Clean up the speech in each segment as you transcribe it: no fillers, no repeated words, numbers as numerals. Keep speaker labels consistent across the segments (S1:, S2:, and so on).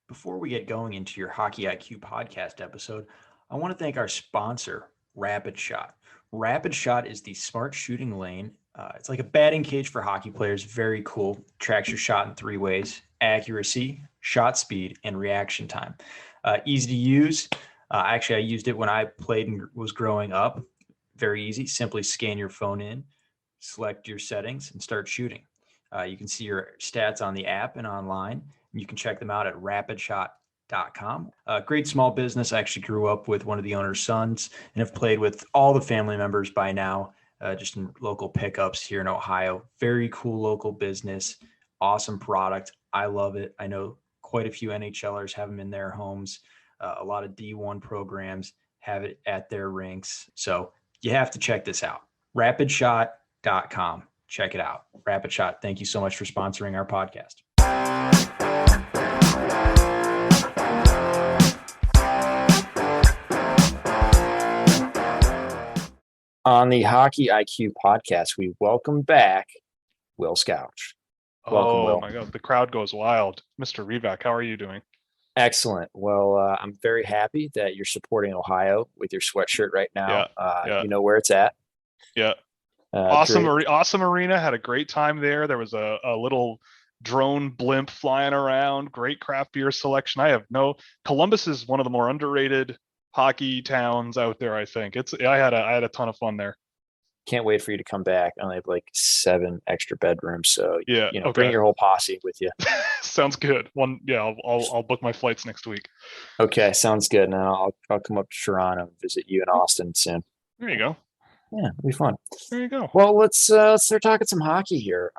S1: Before we get going into your Hockey IQ podcast episode, I want to thank our sponsor, Rapid Shot. Rapid Shot is the smart shooting lane. It's like a batting cage for hockey players. Very cool. Tracks your shot in three ways: accuracy, shot speed, and reaction time. Easy to use. Actually, I used it when I played and was growing up. Very easy. Simply scan your phone in, select your settings, and start shooting. You can see your stats on the app and online. You can check them out at rapidshot.com. Great small business. I actually grew up with one of the owner's sons and have played with all the family members by now, just in local pickups here in Ohio. Very cool local business. Awesome product. I love it. I know quite a few NHLers have them in their homes. A lot of D1 programs have it at their rinks. So you have to check this out. Rapidshot.com. Check it out. Rapid Shot, thank you so much for sponsoring our podcast. On the Hockey IQ podcast, we welcome back Will Scouch. Welcome, Will.
S2: Oh my God, the crowd goes wild. Mr. Revac, how are you doing?
S1: Excellent. Well, I'm very happy that you're supporting Ohio with your sweatshirt right now.
S2: Yeah.
S1: You know where it's at.
S2: Yeah. Awesome arena. Had a great time there. There was a little drone blimp flying around. Great craft beer selection. Columbus is one of the more underrated hockey towns out there. I think I had a ton of fun there.
S1: Can't wait for you to come back. I only have like 7 extra bedrooms, so
S2: yeah, okay.
S1: Bring your whole posse with you.
S2: Sounds good. I'll book my flights next week.
S1: Okay, sounds good. Now I'll come up to Toronto and visit you in Austin soon.
S2: There you go.
S1: Yeah, it'll be fun.
S2: There you go.
S1: Well, let's start talking some hockey here.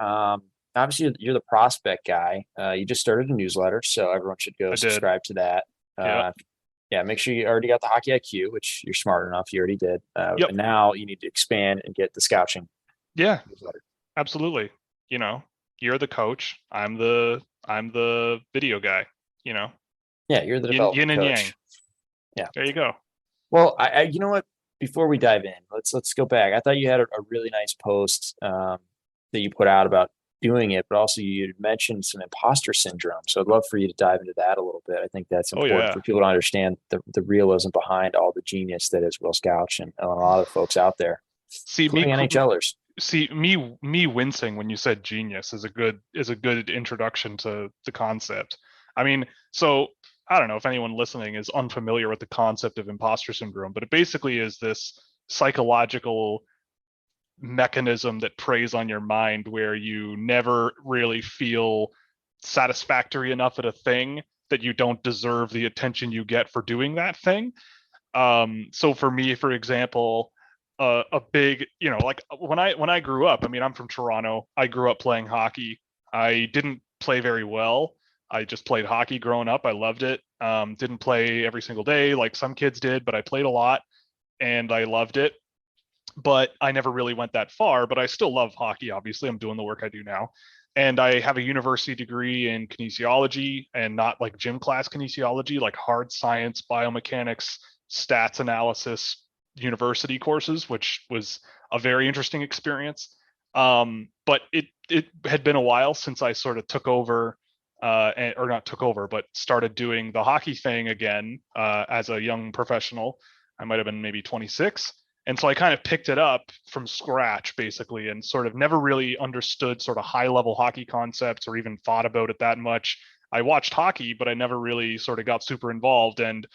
S1: Obviously, you're the prospect guy. You just started a newsletter, so everyone should go subscribe to that. Yeah, make sure you already got the Hockey IQ, which you're smart enough. You already did. And now you need to expand and get the Scouching.
S2: Yeah, newsletter. Absolutely. You're the coach. I'm the video guy.
S1: Yeah, you're the development
S2: yin and
S1: coach.
S2: Yang.
S1: Yeah,
S2: there you go.
S1: Well, I you know what? Before we dive in, let's go back. I thought you had a really nice post that you put out about doing it, but also you mentioned some imposter syndrome. So I'd love for you to dive into that a little bit. I think that's important for people to understand the realism behind all the genius that is Will Scouch and a lot of folks out there. NHLers.
S2: Me wincing when you said genius is a good introduction to the concept. I mean, so I don't know if anyone listening is unfamiliar with the concept of imposter syndrome, but it basically is this psychological mechanism that preys on your mind where you never really feel satisfactory enough at a thing that you don't deserve the attention you get for doing that thing. So for me, for example, a big, like when I grew up, I mean, I'm from Toronto. I grew up playing hockey. I didn't play very well. I just played hockey growing up. I loved it. Didn't play every single day like some kids did, but I played a lot and I loved it. But I never really went that far, but I still love hockey. Obviously, I'm doing the work I do now. And I have a university degree in kinesiology, and not like gym class kinesiology, like hard science, biomechanics, stats analysis, university courses, which was a very interesting experience. But it had been a while since I sort of took over, or not took over, but started doing the hockey thing again as a young professional. I might have been maybe 26. And so I kind of picked it up from scratch, basically, and sort of never really understood sort of high-level hockey concepts or even thought about it that much. I watched hockey, but I never really sort of got super involved. And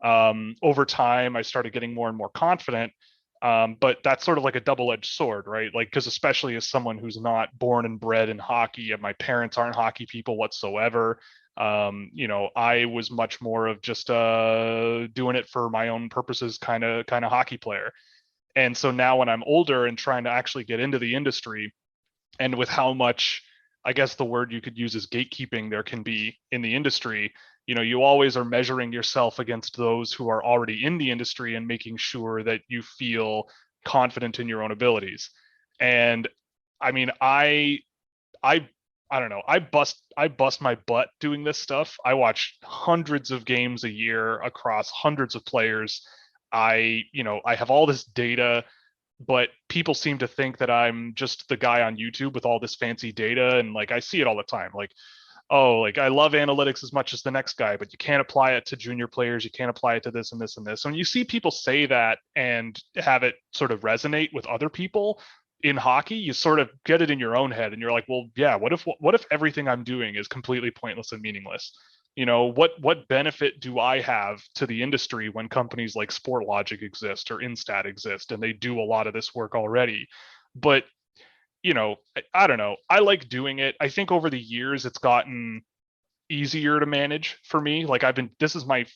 S2: over time, I started getting more and more confident. But that's sort of like a double-edged sword, right? Like, because especially as someone who's not born and bred in hockey, and my parents aren't hockey people whatsoever, I was much more of just doing it for my own purposes, kind of hockey player. And so now when I'm older and trying to actually get into the industry, and with how much, I guess the word you could use is gatekeeping there can be in the industry, you always are measuring yourself against those who are already in the industry and making sure that you feel confident in your own abilities. And I mean, I don't know, I bust my butt doing this stuff. I watch hundreds of games a year across hundreds of players. I have all this data, but people seem to think that I'm just the guy on YouTube with all this fancy data. And like, I see it all the time. Like, oh, like I love analytics as much as the next guy, but you can't apply it to junior players. You can't apply it to this and this and this. When you see people say that and have it sort of resonate with other people in hockey, you sort of get it in your own head and you're like, well, yeah, what if everything I'm doing is completely pointless and meaningless? You know, what benefit do I have to the industry when companies like SportLogic exist or Instat exist and they do a lot of this work already? But you know, I don't know. I like doing it. I think over the years it's gotten easier to manage for me. Like this is my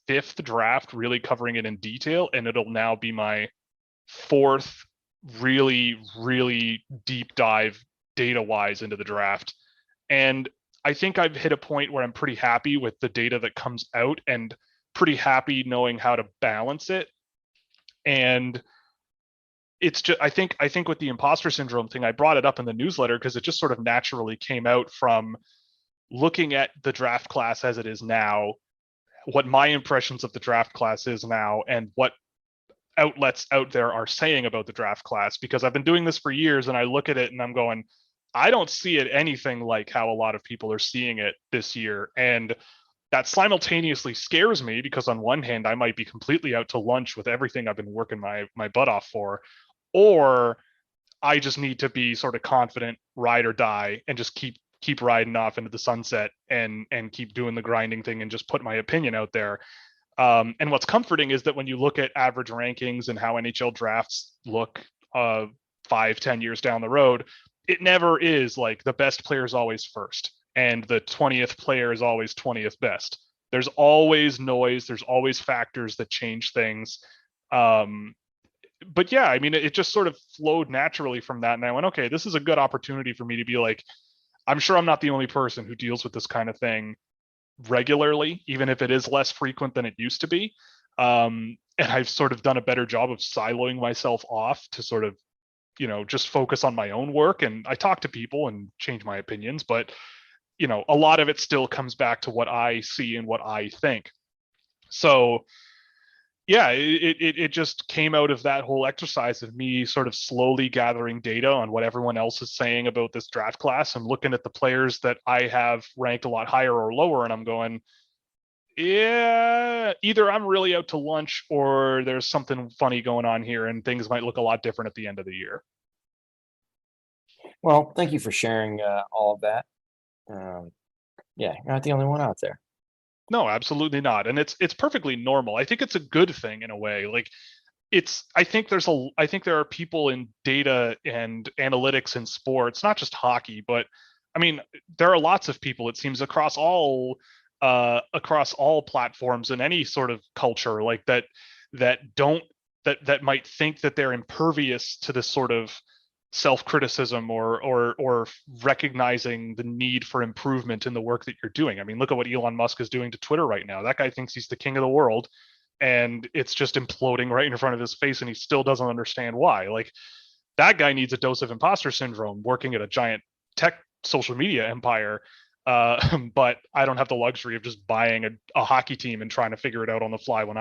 S2: fifth draft really covering it in detail, and it'll now be my fourth really, really deep dive data wise into the draft. And I think I've hit a point where I'm pretty happy with the data that comes out and pretty happy knowing how to balance it. And it's just I think with the imposter syndrome thing, I brought it up in the newsletter because it just sort of naturally came out from looking at the draft class as it is now, what my impressions of the draft class is now, and what outlets out there are saying about the draft class. Because I've been doing this for years and I look at it and I'm going, I don't see it anything like how a lot of people are seeing it this year. And that simultaneously scares me because on one hand, I might be completely out to lunch with everything I've been working my butt off for, or I just need to be sort of confident, ride or die, and just keep riding off into the sunset and keep doing the grinding thing and just put my opinion out there. And what's comforting is that when you look at average rankings and how NHL drafts look 5-10 years down the road, it never is like the best player is always first and the 20th player is always 20th best. There's always noise. There's always factors that change things. But yeah, I mean, it just sort of flowed naturally from that. And I went, okay, this is a good opportunity for me to be like, I'm sure I'm not the only person who deals with this kind of thing regularly, even if it is less frequent than it used to be. And I've sort of done a better job of siloing myself off to sort of, you know, just focus on my own work. And I talk to people and change my opinions, but, you know, a lot of it still comes back to what I see and what I think. So, yeah, it just came out of that whole exercise of me sort of slowly gathering data on what everyone else is saying about this draft class and looking at the players that I have ranked a lot higher or lower, and I'm going, yeah, either I'm really out to lunch or there's something funny going on here and things might look a lot different at the end of the year.
S3: Well, thank you for sharing all of that. Yeah, you're not the only one out there.
S2: No, absolutely not. And it's perfectly normal. I think it's a good thing in a way. Like I think there are people in data and analytics in sports, not just hockey, but I mean, there are lots of people, it seems, across all platforms in any sort of culture, like that might think that they're impervious to this sort of self-criticism or recognizing the need for improvement in the work that you're doing. I mean, look at what Elon Musk is doing to Twitter right now. That guy thinks he's the king of the world and it's just imploding right in front of his face and he still doesn't understand why. Like, that guy needs a dose of imposter syndrome working at a giant tech social media empire. But I don't have the luxury of just buying a hockey team and trying to figure it out on the fly when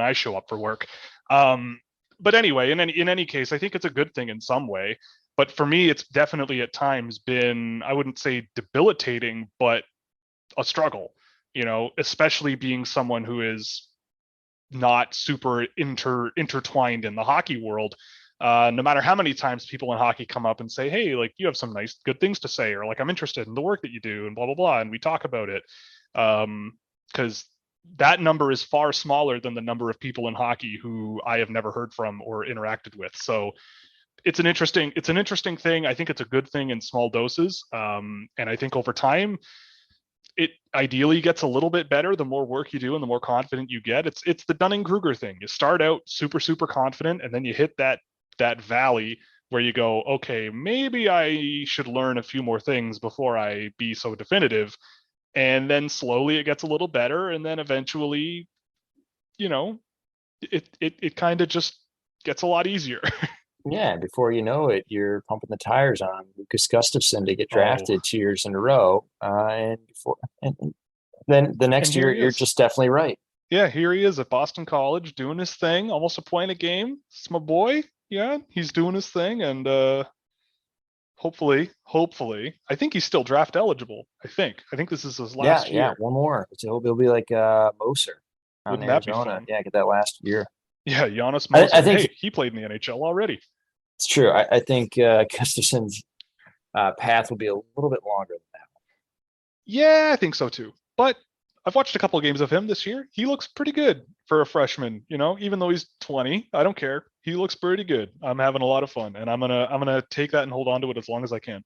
S2: I show up for work. But anyway, in any case, I think it's a good thing in some way. But for me, it's definitely at times been, I wouldn't say debilitating, but a struggle, you know, especially being someone who is not super intertwined in the hockey world. No matter how many times people in hockey come up and say, hey, like, you have some nice, good things to say, or like, I'm interested in the work that you do and blah, blah, blah. And we talk about it. Because that number is far smaller than the number of people in hockey who I have never heard from or interacted with. So it's an interesting thing. I think it's a good thing in small doses. And I think over time, it ideally gets a little bit better the more work you do and the more confident you get. It's the Dunning-Kruger thing. You start out super, super confident, and then you hit that valley where you go, okay, maybe I should learn a few more things before I be so definitive. And then slowly it gets a little better, and then eventually, you know, it kind of just gets a lot easier.
S3: Yeah, before you know it, you're pumping the tires on Lucas Gustafsson to get drafted 2 years in a row, and then the next year you're just definitely right.
S2: Yeah, here he is at Boston College doing his thing, almost a point a game. It's my boy. Yeah, he's doing his thing, and Hopefully. I think he's still draft eligible. I think this is his last year.
S3: Yeah, one more. He'll be like Moser on
S2: Wouldn't that be
S3: Arizona.
S2: fun?
S3: Yeah, get that last year.
S2: Yeah, Giannis
S3: I
S2: Moser.
S3: think
S2: Hey, he played in the NHL already.
S3: it's true. I think Gustafson's path will be a little bit longer than that.
S2: Yeah, I think so too. But I've watched a couple of games of him this year. He looks pretty good for a freshman, even though he's 20. I don't care. He looks pretty good. I'm having a lot of fun, and I'm gonna take that and hold on to it as long as I can.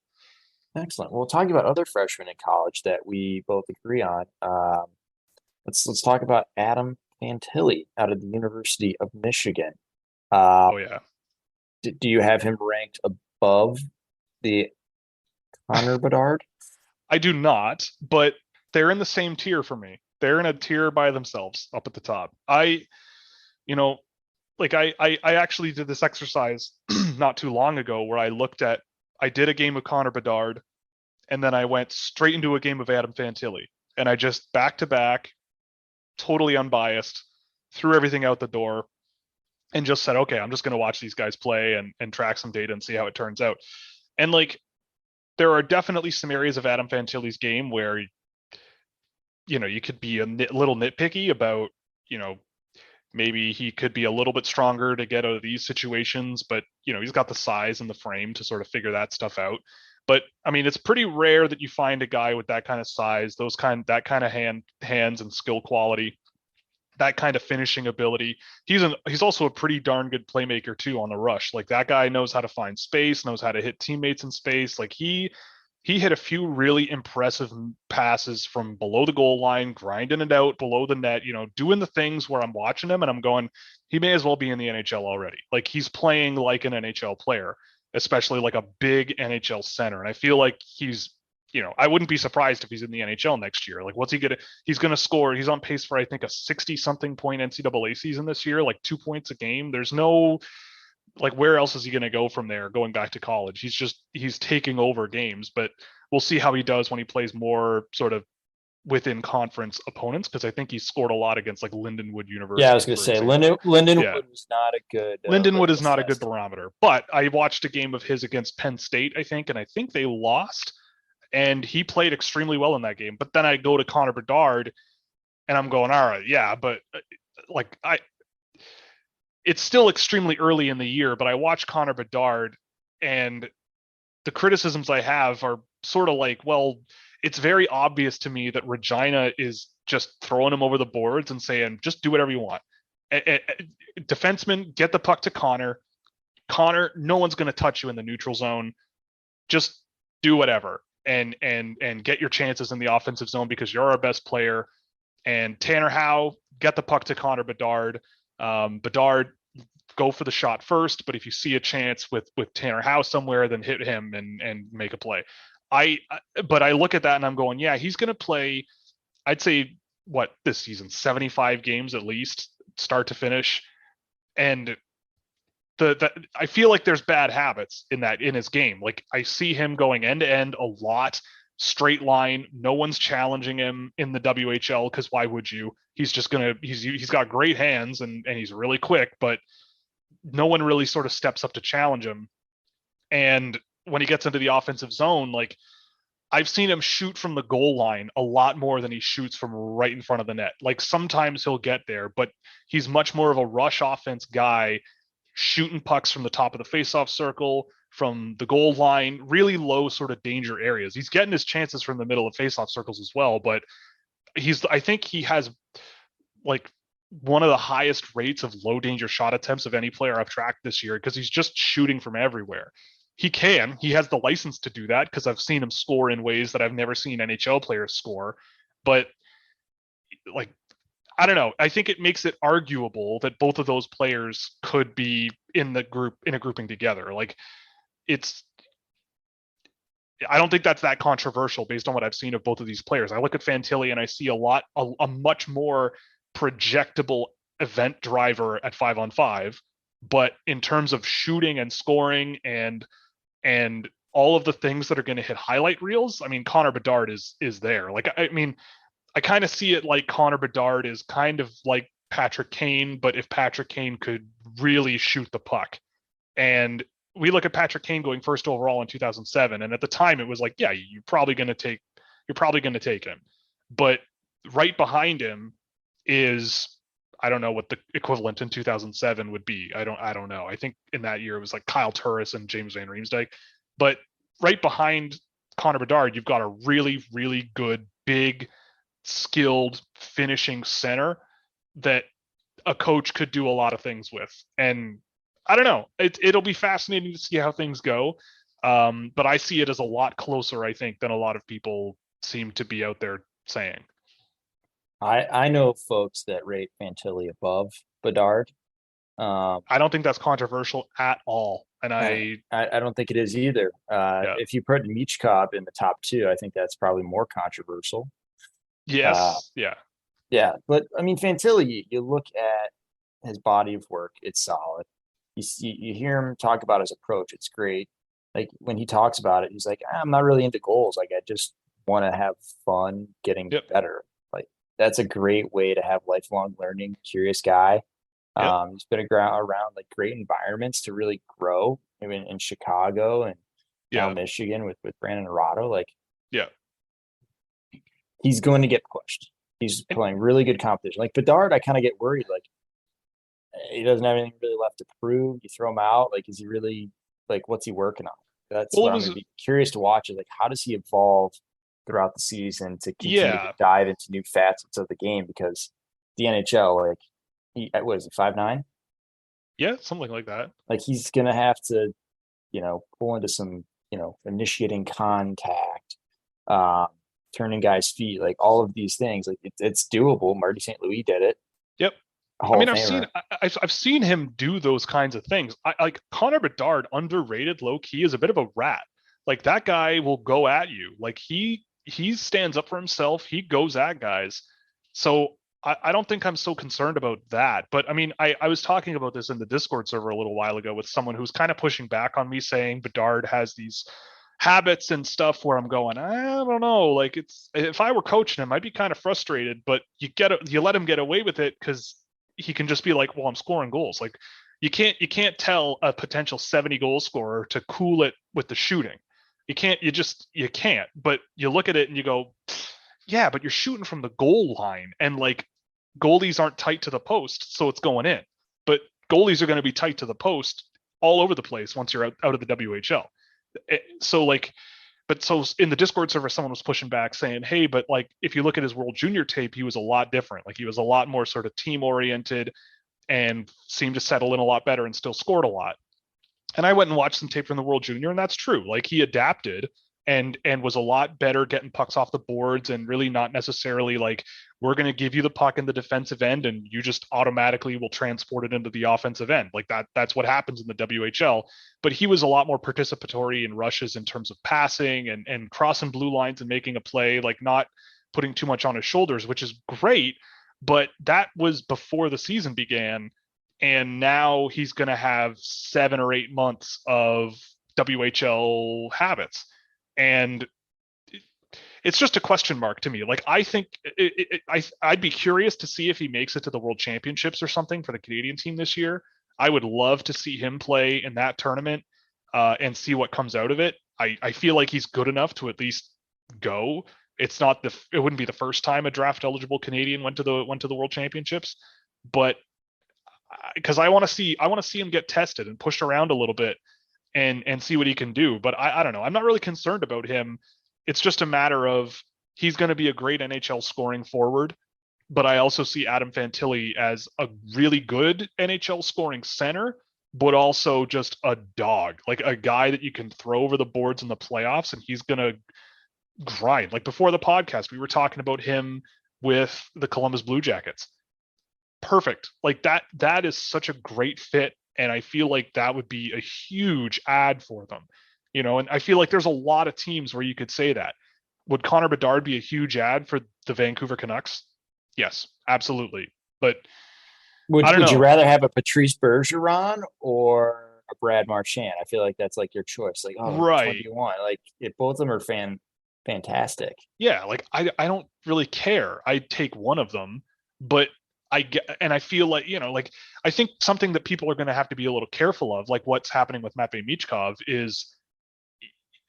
S3: Excellent. Well, talking about other freshmen in college that we both agree on, let's talk about Adam Fantilli out of the University of Michigan.
S2: Oh yeah.
S3: Do you have him ranked above the Connor Bedard?
S2: I do not, but they're in the same tier for me. They're in a tier by themselves up at the top. I actually did this exercise not too long ago where I did a game of Connor Bedard, and then I went straight into a game of Adam Fantilli, and I just back to back, totally unbiased, threw everything out the door, and just said, okay, I'm just going to watch these guys play and track some data and see how it turns out. And there are definitely some areas of Adam Fantilli's game where, you could be a little nitpicky about, maybe he could be a little bit stronger to get out of these situations, but he's got the size and the frame to sort of figure that stuff out. But I mean, it's pretty rare that you find a guy with that kind of size, that kind of hands and skill quality, that kind of finishing ability. He's also a pretty darn good playmaker too on the rush. Like, that guy knows how to find space, knows how to hit teammates in space. Like, he hit a few really impressive passes from below the goal line, grinding it out below the net, doing the things where I'm watching him and I'm going, he may as well be in the NHL already. Like, he's playing like an NHL player, especially like a big NHL center. And I feel like he's, I wouldn't be surprised if he's in the NHL next year. Like, he's going to score. He's on pace for, I think, a 60 something point NCAA season this year, like 2 points a game. There's no, where else is he going to go from there going back to college? He's taking over games, but we'll see how he does when he plays more sort of within conference opponents, because I think he scored a lot against Lindenwood University.
S3: Yeah, I was going to say Lindenwood was not a good.
S2: Lindenwood is not a good barometer, but I watched a game of his against Penn State, I think, and I think they lost, and he played extremely well in that game. But then I go to Connor Bedard, and I'm going, all right, yeah, but it's still extremely early in the year, but I watch Connor Bedard, and the criticisms I have are sort of well, it's very obvious to me that Regina is just throwing him over the boards and saying, just do whatever you want. Defenseman, get the puck to Connor. Connor, no one's going to touch you in the neutral zone. Just do whatever and get your chances in the offensive zone because you're our best player. And Tanner Howe, get the puck to Connor Bedard. Bedard, go for the shot first, but if you see a chance with Tanner Howe somewhere, then hit him and make a play. But I look at that and I'm going, yeah, he's going to play, I'd say, this season, 75 games at least, start to finish. And I feel like there's bad habits in his game. Like, I see him going end to end a lot, straight line. No one's challenging him in the WHL because why would you? He's got great hands and he's really quick, but no one really sort of steps up to challenge him. And when he gets into the offensive zone, I've seen him shoot from the goal line a lot more than he shoots from right in front of the net. Sometimes he'll get there, but he's much more of a rush offense guy, shooting pucks from the top of the faceoff circle, from the goal line, really low sort of danger areas. He's getting his chances from the middle of faceoff circles as well, but I think he has one of the highest rates of low danger shot attempts of any player I've tracked this year, because he's just shooting from everywhere. He has the license to do that because I've seen him score in ways that I've never seen NHL players score. But I don't know. I think it makes it arguable that both of those players could be in a grouping together. I don't think that's that controversial based on what I've seen of both of these players. I look at Fantilli and I see a much more projectable event driver at 5-on-5, but in terms of shooting and scoring and all of the things that are going to hit highlight reels, I mean, Connor Bedard is there. I kind of see it like Connor Bedard is kind of like Patrick Kane, but if Patrick Kane could really shoot the puck. And we look at Patrick Kane going first overall in 2007, and at the time it was like, yeah, you're probably going to take him. But right behind him is, I don't know what the equivalent in 2007 would be. I don't know. I think in that year it was like Kyle Turris and James Van Riemsdyk. But right behind Connor Bedard, you've got a really, really good, big, skilled finishing center that a coach could do a lot of things with. And I don't know. It'll be fascinating to see how things go. But I see it as a lot closer, I think, than a lot of people seem to be out there saying.
S3: I know folks that rate Fantilli above Bedard.
S2: I don't think that's controversial at all. And I
S3: don't think it is either. If you put Michkov in the top 2, I think that's probably more controversial.
S2: Yes.
S3: Yeah. But I mean, Fantilli, you look at his body of work, it's solid. You hear him talk about his approach, it's great. Like when he talks about it, he's like, I'm not really into goals. Like I just want to have fun getting better. Like that's a great way to have lifelong learning, curious guy. He's been around like great environments to really grow. Even in Chicago and now Michigan with Brandon Arado. Like, he's going to get pushed. He's playing really good competition. Like Bedard, I kind of get worried. Like he doesn't have anything really left to prove. You throw him out. Like, is he really like what's he working on? That's what I'm going to be curious to watch. Is like how does he evolve throughout the season to continue to dive into new facets of the game? Because the NHL, like. What is it, 5'9"?
S2: Yeah, something like that.
S3: Like he's gonna have to, pull into some, initiating contact, turning guys' feet, like all of these things. Like it's doable. Marty St. Louis did it.
S2: Yep. I've seen him do those kinds of things. I like Connor Bedard, underrated, low key, is a bit of a rat. Like that guy will go at you. Like he stands up for himself. He goes at guys. So I don't think I'm so concerned about that. But I mean, I was talking about this in the Discord server a little while ago with someone who's kind of pushing back on me saying Bedard has these habits and stuff where I'm going, I don't know. Like if I were coaching him, I'd be kind of frustrated, but you let him get away with it because he can just be like, well, I'm scoring goals. Like you can't tell a potential 70 goal scorer to cool it with the shooting. You can't, but you look at it and you go, yeah, but you're shooting from the goal line and like, goalies aren't tight to the post, so it's going in. But goalies are going to be tight to the post all over the place once you're out of the WHL. So in the Discord server, someone was pushing back saying, hey, but like if you look at his World Junior tape, he was a lot different. Like he was a lot more sort of team oriented and seemed to settle in a lot better and still scored a lot. And I went and watched some tape from the World Junior, and that's true. Like he adapted and was a lot better getting pucks off the boards and really not necessarily like, we're going to give you the puck in the defensive end and you just automatically will transport it into the offensive end. Like that's what happens in the WHL. But he was a lot more participatory in rushes in terms of passing and crossing blue lines and making a play, like not putting too much on his shoulders, which is great. But that was before the season began. And now he's going to have 7 or 8 months of WHL habits. And it's just a question mark to me. Like, I think I'd be curious to see if he makes it to the World Championships or something for the Canadian team this year. I would love to see him play in that tournament and see what comes out of it. I feel like he's good enough to at least go. It wouldn't be the first time a draft eligible Canadian went to the World Championships, but because I want to see him get tested and pushed around a little bit and see what he can do. But I don't know. I'm not really concerned about him. It's just a matter of he's going to be a great NHL scoring forward. But I also see Adam Fantilli as a really good NHL scoring center, but also just a dog, like a guy that you can throw over the boards in the playoffs and he's going to grind. Like before the podcast, we were talking about him with the Columbus Blue Jackets. Perfect. Like that is such a great fit. And I feel like that would be a huge add for them, and I feel like there's a lot of teams where you could say that. Would Connor Bedard be a huge add for the Vancouver Canucks? Yes, absolutely. But
S3: would you rather have a Patrice Bergeron or a Brad Marchand? I feel like that's like your choice. Like, right. Which one do you want? Like, if both of them are fantastic.
S2: Yeah, like I don't really care. I'd take one of them, but I feel like, like I think something that people are going to have to be a little careful of, like what's happening with Matvei Michkov, is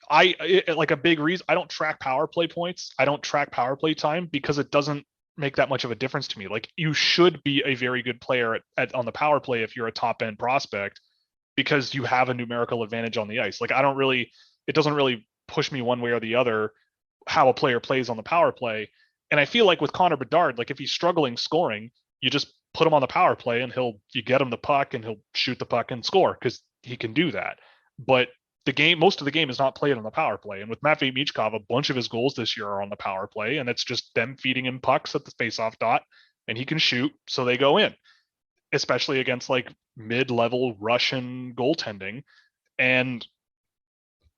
S2: like a big reason I don't track power play points. I don't track power play time because it doesn't make that much of a difference to me. Like you should be a very good player on the power play if you're a top end prospect, because you have a numerical advantage on the ice. Like it doesn't really push me one way or the other how a player plays on the power play. And I feel like with Connor Bedard, like if he's struggling scoring, you just put him on the power play and you get him the puck and he'll shoot the puck and score because he can do that. But most of the game is not played on the power play. And with Matvei Michkov, a bunch of his goals this year are on the power play, and it's just them feeding him pucks at the faceoff dot, and he can shoot, so they go in, especially against like mid-level Russian goaltending. And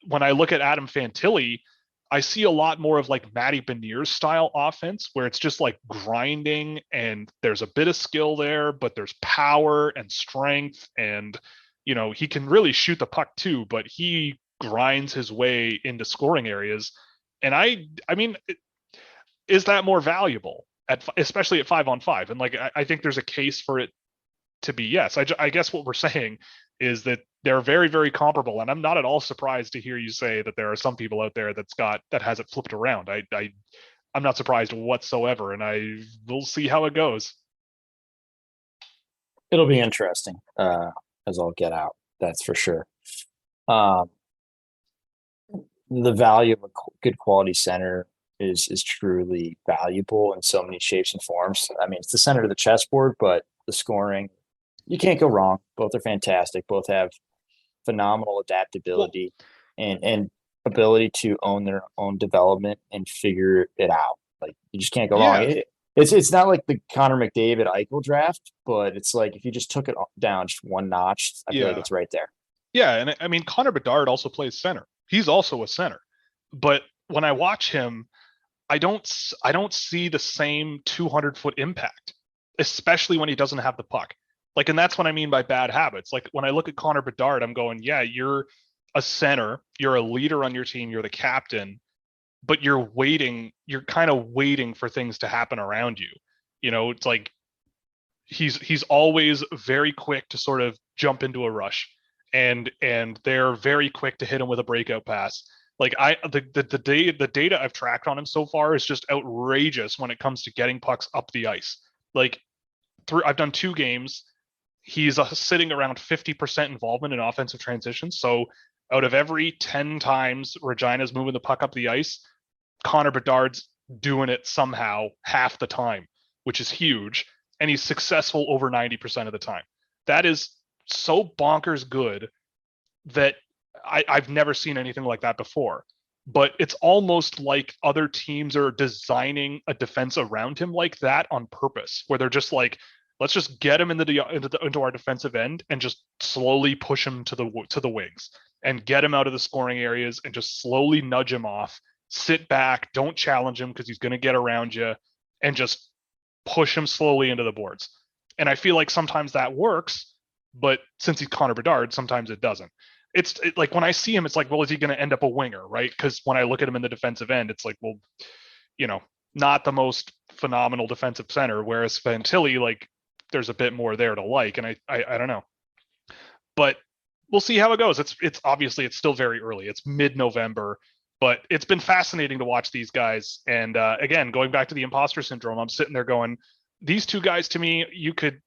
S2: when I look at Adam Fantilli, I see a lot more of like Matty Beniers style offense, where it's just like grinding and there's a bit of skill there, but there's power and strength, and he can really shoot the puck too, but he grinds his way into scoring areas. And I mean, is that more valuable especially at 5-on-5? And like, I think there's a case for it to be yes. I guess what we're saying is that they're very, very comparable. And I'm not at all surprised to hear you say that there are some people out there that has it flipped around. I'm not surprised whatsoever. And we'll see how it goes.
S3: It'll be interesting. As I'll get out, that's for sure. The value of a good quality center is truly valuable in so many shapes and forms. I mean, it's the center of the chessboard, but the scoring, you can't go wrong. Both are fantastic. Both have phenomenal adaptability and ability to own their own development and figure it out. Like you just can't go wrong. It's not like the Connor McDavid Eichel draft, but it's like if you just took it down just one notch, I feel like it's right there.
S2: Yeah, and I mean Connor Bedard also plays center. He's also a center, but when I watch him, I don't see the same 200-foot impact, especially when he doesn't have the puck. Like, and that's what I mean by bad habits. Like when I look at Connor Bedard, I'm going, yeah, you're a center, you're a leader on your team, you're the captain, but you're kind of waiting for things to happen around you. It's like he's always very quick to sort of jump into a rush, and they're very quick to hit him with a breakout pass. Like the data I've tracked on him so far is just outrageous when it comes to getting pucks up the ice. Like I've done 2 games. He's sitting around 50% involvement in offensive transitions. So out of every 10 times Regina's moving the puck up the ice, Connor Bedard's doing it somehow half the time, which is huge. And he's successful over 90% of the time. That is so bonkers good that I've never seen anything like that before. But it's almost like other teams are designing a defense around him like that on purpose, where they're just like, let's just get him into our defensive end and just slowly push him to the wings and get him out of the scoring areas and just slowly nudge him off. Sit back, don't challenge him because he's going to get around you, and just push him slowly into the boards. And I feel like sometimes that works, but since he's Connor Bedard, sometimes it doesn't. It's like when I see him, it's like, well, is he going to end up a winger, right? Because when I look at him in the defensive end, it's like, well, not the most phenomenal defensive center, whereas Fantilli, like, there's a bit more there to like, and I don't know. But we'll see how it goes. It's obviously it's still very early. It's mid-November. But it's been fascinating to watch these guys. And again, going back to the imposter syndrome, I'm sitting there going, these 2 guys to me, we could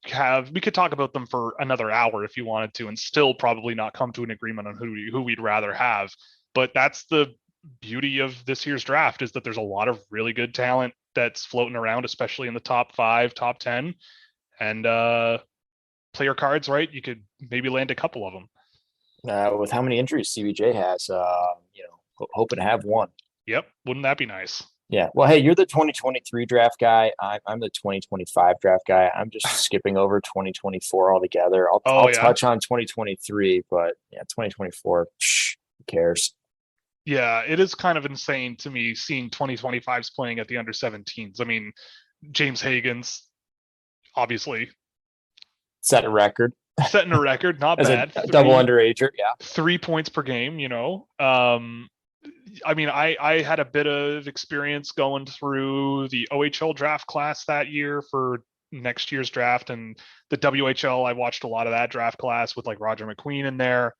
S2: talk about them for another hour if you wanted to, and still probably not come to an agreement on who we'd rather have. But that's the beauty of this year's draft, is that there's a lot of really good talent that's floating around, especially in the top 5, top 10. And play your cards right. You could maybe land a couple of them.
S3: With how many injuries CBJ has, hoping to have one.
S2: Yep. Wouldn't that be nice?
S3: Yeah. Well, hey, you're the 2023 draft guy. I'm the 2025 draft guy. I'm just skipping over 2024 altogether. I'll touch on 2023, but yeah, 2024, who cares?
S2: Yeah, it is kind of insane to me seeing 2025s playing at the under 17s. I mean, James Hagen's obviously
S3: setting a record,
S2: not bad.
S3: Double underager, yeah.
S2: 3 points per game, I mean, I had a bit of experience going through the OHL draft class that year for next year's draft, and the WHL, I watched a lot of that draft class with like Roger McQueen in there.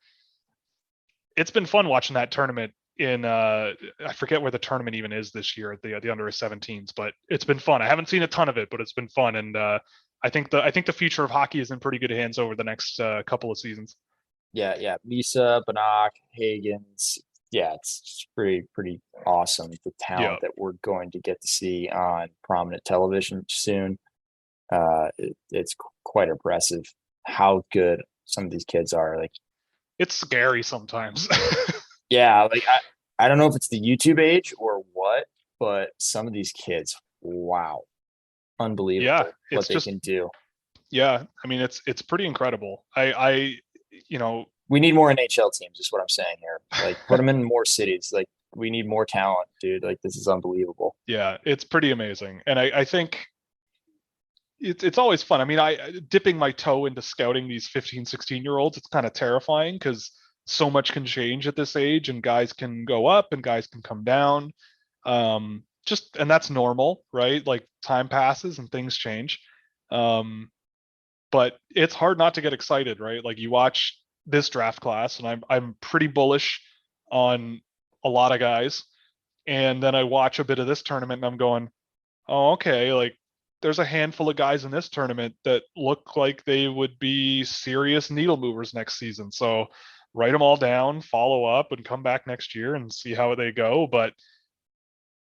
S2: It's been fun watching that tournament in I forget where the tournament even is this year at the under 17s, but it's been fun. I haven't seen a ton of it, but it's been fun, and I think the future of hockey is in pretty good hands over the next couple of seasons.
S3: Yeah. Misa, Banach, Hagens. Yeah, it's pretty awesome, the talent that we're going to get to see on prominent television soon. It's quite impressive how good some of these kids are. Like,
S2: it's scary sometimes.
S3: yeah, like I don't know if it's the YouTube age or what, but some of these kids, wow, unbelievable what they can do.
S2: Yeah, I mean it's pretty incredible. I
S3: we need more NHL teams, is what I'm saying here. Like, put them in more cities. Like, we need more talent, dude. Like, this is unbelievable.
S2: Yeah, it's pretty amazing, and I think it's always fun. I mean, I dipping my toe into scouting these 15, 16-year-olds, it's kind of terrifying because so much can change at this age, and guys can go up and guys can come down. And that's normal, right? Like, time passes and things change. But it's hard not to get excited, right? Like, you watch this draft class, and I'm pretty bullish on a lot of guys, and then I watch a bit of this tournament, and I'm going, oh, okay, like, there's a handful of guys in this tournament that look like they would be serious needle movers next season. So write them all down, follow up, and come back next year and see how they go. But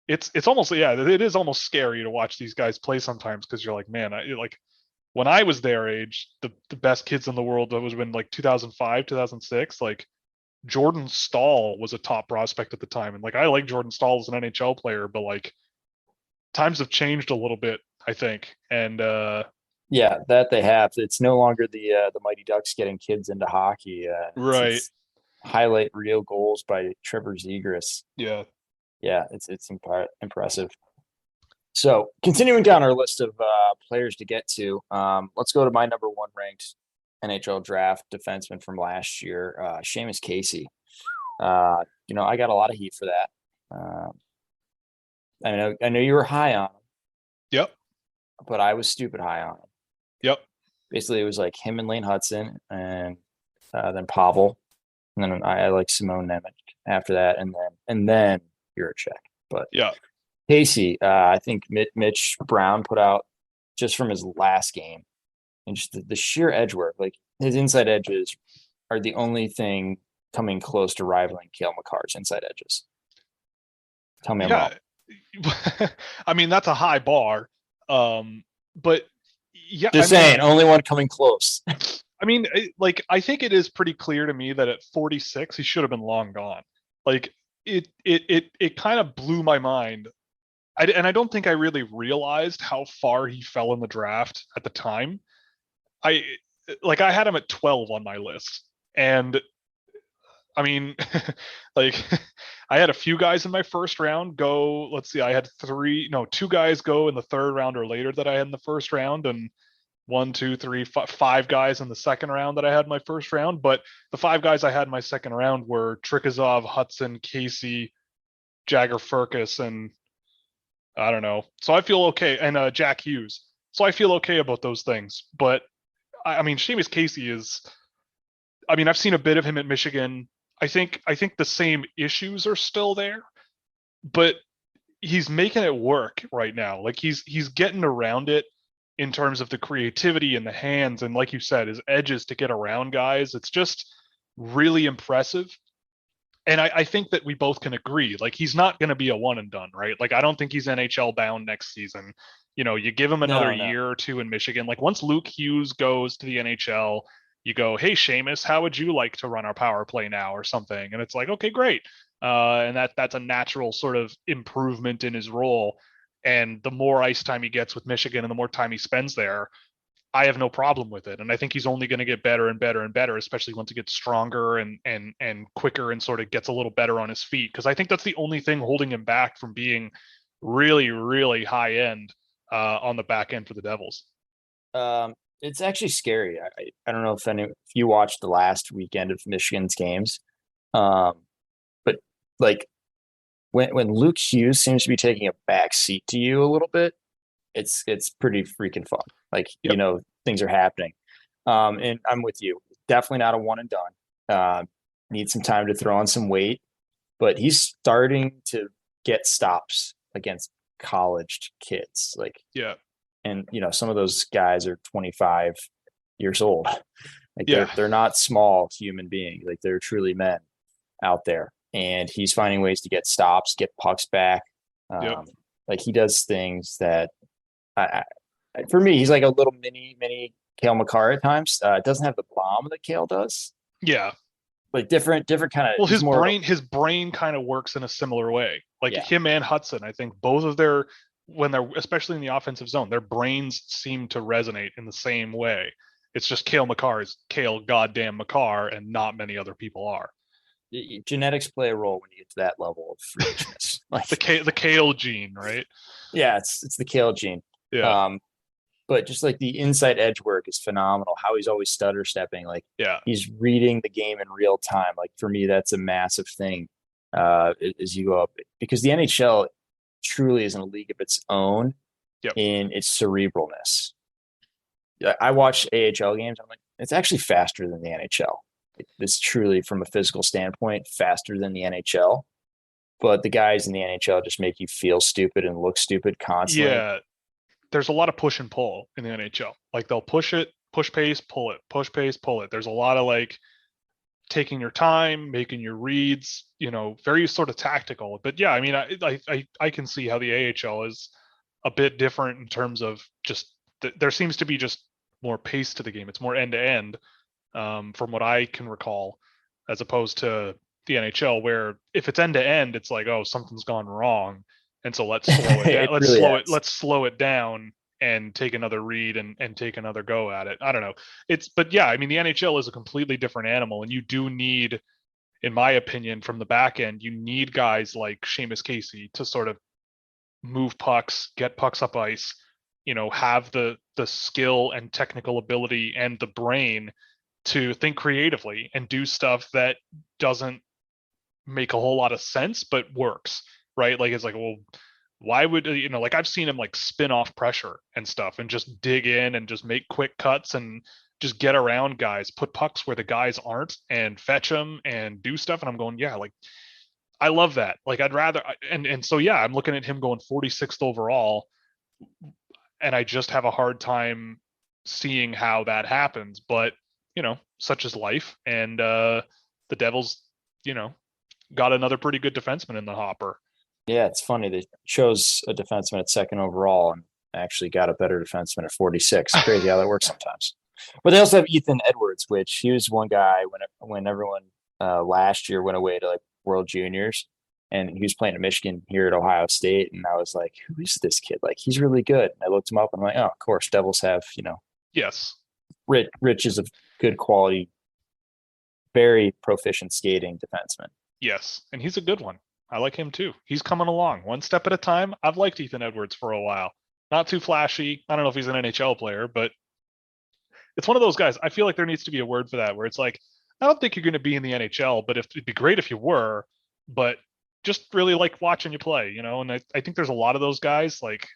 S2: it's almost, yeah, it is almost scary to watch these guys play sometimes, because you're like, man, like, when I was their age, the best kids in the world, that was when like 2005, 2006, like Jordan Staal was a top prospect at the time. And like, I like Jordan Staal as an NHL player, but like, times have changed a little bit, I think. And
S3: yeah, that they have. It's no longer the Mighty Ducks getting kids into hockey.
S2: Right.
S3: It's highlight reel goals by Trevor Zegras.
S2: Yeah.
S3: It's impressive. So, continuing down our list of players to get to, let's go to my number one ranked NHL draft defenseman from last year, Seamus Casey. I got a lot of heat for that. I know you were high on him.
S2: Yep.
S3: But I was stupid high on him.
S2: Yep.
S3: Basically, it was like him and Lane Hudson, and then Pavel, and then I like Simone Nemec after that, and then Juracek. But
S2: yeah,
S3: Casey, I think Mitch Brown put out just from his last game, and just the sheer edge work. Like, his inside edges are the only thing coming close to rivaling Cale Makar's inside edges. Tell me I'm wrong.
S2: I mean, that's a high bar. But yeah,
S3: just saying, only one coming close.
S2: I mean, like, I think it is pretty clear to me that at 46, he should have been long gone. Like, it kind of blew my mind. And I don't think I really realized how far he fell in the draft at the time. I had him at 12 on my list. And I mean, like, I had a few guys in my first round go, let's see, I had two guys go in the third round or later that I had in the first round, and 5 guys in the second round that I had in my first round. But the 5 guys I had in my second round were Trikazov, Hudson, Casey, Jagger Firkus, and I don't know. So I feel okay. And Jack Hughes. So I feel okay about those things. But I mean, Seamus Casey is, I mean, I've seen a bit of him at Michigan. I think the same issues are still there, but he's making it work right now. Like, he's getting around it in terms of the creativity and the hands, and like you said, his edges to get around guys. It's just really impressive. And I think that we both can agree, like, he's not going to be a one and done, right? Like, I don't think he's NHL bound next season. You give him another year or two in Michigan. Like, once Luke Hughes goes to the NHL, you go, hey, Seamus, how would you like to run our power play now, or something? And it's like, okay, great. And that's a natural sort of improvement in his role. And the more ice time he gets with Michigan and the more time he spends there, I have no problem with it. And I think he's only going to get better and better and better, especially once he gets stronger and quicker and sort of gets a little better on his feet. Because I think that's the only thing holding him back from being really, really high end on the back end for the Devils.
S3: It's actually scary. I don't know if you watched the last weekend of Michigan's games, but like, when Luke Hughes seems to be taking a back seat to you a little bit, it's pretty freaking fun. Like,
S2: Yep.
S3: things are happening. And I'm with you. Definitely not a one and done. Need some time to throw on some weight, but he's starting to get stops against college kids. Like,
S2: Yeah.
S3: and some of those guys are 25 years old. Like
S2: Yeah.
S3: they're not small human beings. Like they're truly men out there. And he's finding ways to get stops, get pucks back.
S2: Yep.
S3: Like he does things that for me, he's like a little mini Kale McCarr at times. Doesn't have the bomb that Kale does,
S2: Yeah.
S3: but different kind of.
S2: Well, his brain kind of works in a similar way. Like him and Hudson, I think both of when they're especially in the offensive zone, their brains seem to resonate in the same way. It's just Kale McCarr is Kale goddamn McCarr, and not many other people are.
S3: Genetics play a role when you get to that level of freakishness. Like
S2: the Kale gene, right?
S3: Yeah, it's the Kale gene.
S2: Yeah.
S3: But just like the inside edge work is phenomenal. How he's always stutter stepping, like he's reading the game in real time. Like for me, that's a massive thing as you go up, because the NHL truly is in a league of its own in its cerebralness. I watch AHL games. I'm like, it's actually faster than the NHL. It's truly, from a physical standpoint, faster than the NHL. But the guys in the NHL just make you feel stupid and look stupid constantly.
S2: Yeah. There's a lot of push and pull in the NHL. Like they'll push it, push pace, pull it, push pace, pull it. There's a lot of like taking your time, making your reads, very sort of tactical. But yeah, I mean, I can see how the AHL is a bit different in terms of just there seems to be just more pace to the game. It's more end to end, from what I can recall, as opposed to the NHL, where if it's end to end, it's like, oh, something's gone wrong. And so let's slow it down. Let's slow it down and take another read and take another go at it. I don't know. But yeah, I mean, the NHL is a completely different animal, and you do need, in my opinion, from the back end, you need guys like Seamus Casey to sort of move pucks, get pucks up ice, have the skill and technical ability and the brain to think creatively and do stuff that doesn't make a whole lot of sense, but works. Right? Like, it's like, well, why would, like I've seen him like spin off pressure and stuff and just dig in and just make quick cuts and just get around guys, put pucks where the guys aren't and fetch them and do stuff. And I'm going, yeah, like I love that. Like I'd rather, and so, yeah, I'm looking at him going 46th overall, and I just have a hard time seeing how that happens, but such is life. And the Devils, got another pretty good defenseman in the hopper.
S3: Yeah, it's funny. They chose a defenseman at second overall and actually got a better defenseman at 46. Crazy how that works sometimes. But they also have Ethan Edwards, which he was one guy when everyone last year went away to like World Juniors, and he was playing at Michigan here at Ohio State, and I was like, who is this kid? Like, he's really good. And I looked him up, and I'm like, oh, of course, Devils have,
S2: yes,
S3: Rich is a good quality, very proficient skating defenseman.
S2: Yes, and he's a good one. I like him too. He's coming along one step at a time. I've liked Ethan Edwards for a while. Not too flashy. I don't know if he's an NHL player, but it's one of those guys. I feel like there needs to be a word for that, where it's like, I don't think you're going to be in the NHL, but it'd be great if you were, but just really like watching you play, and I think there's a lot of those guys. Like,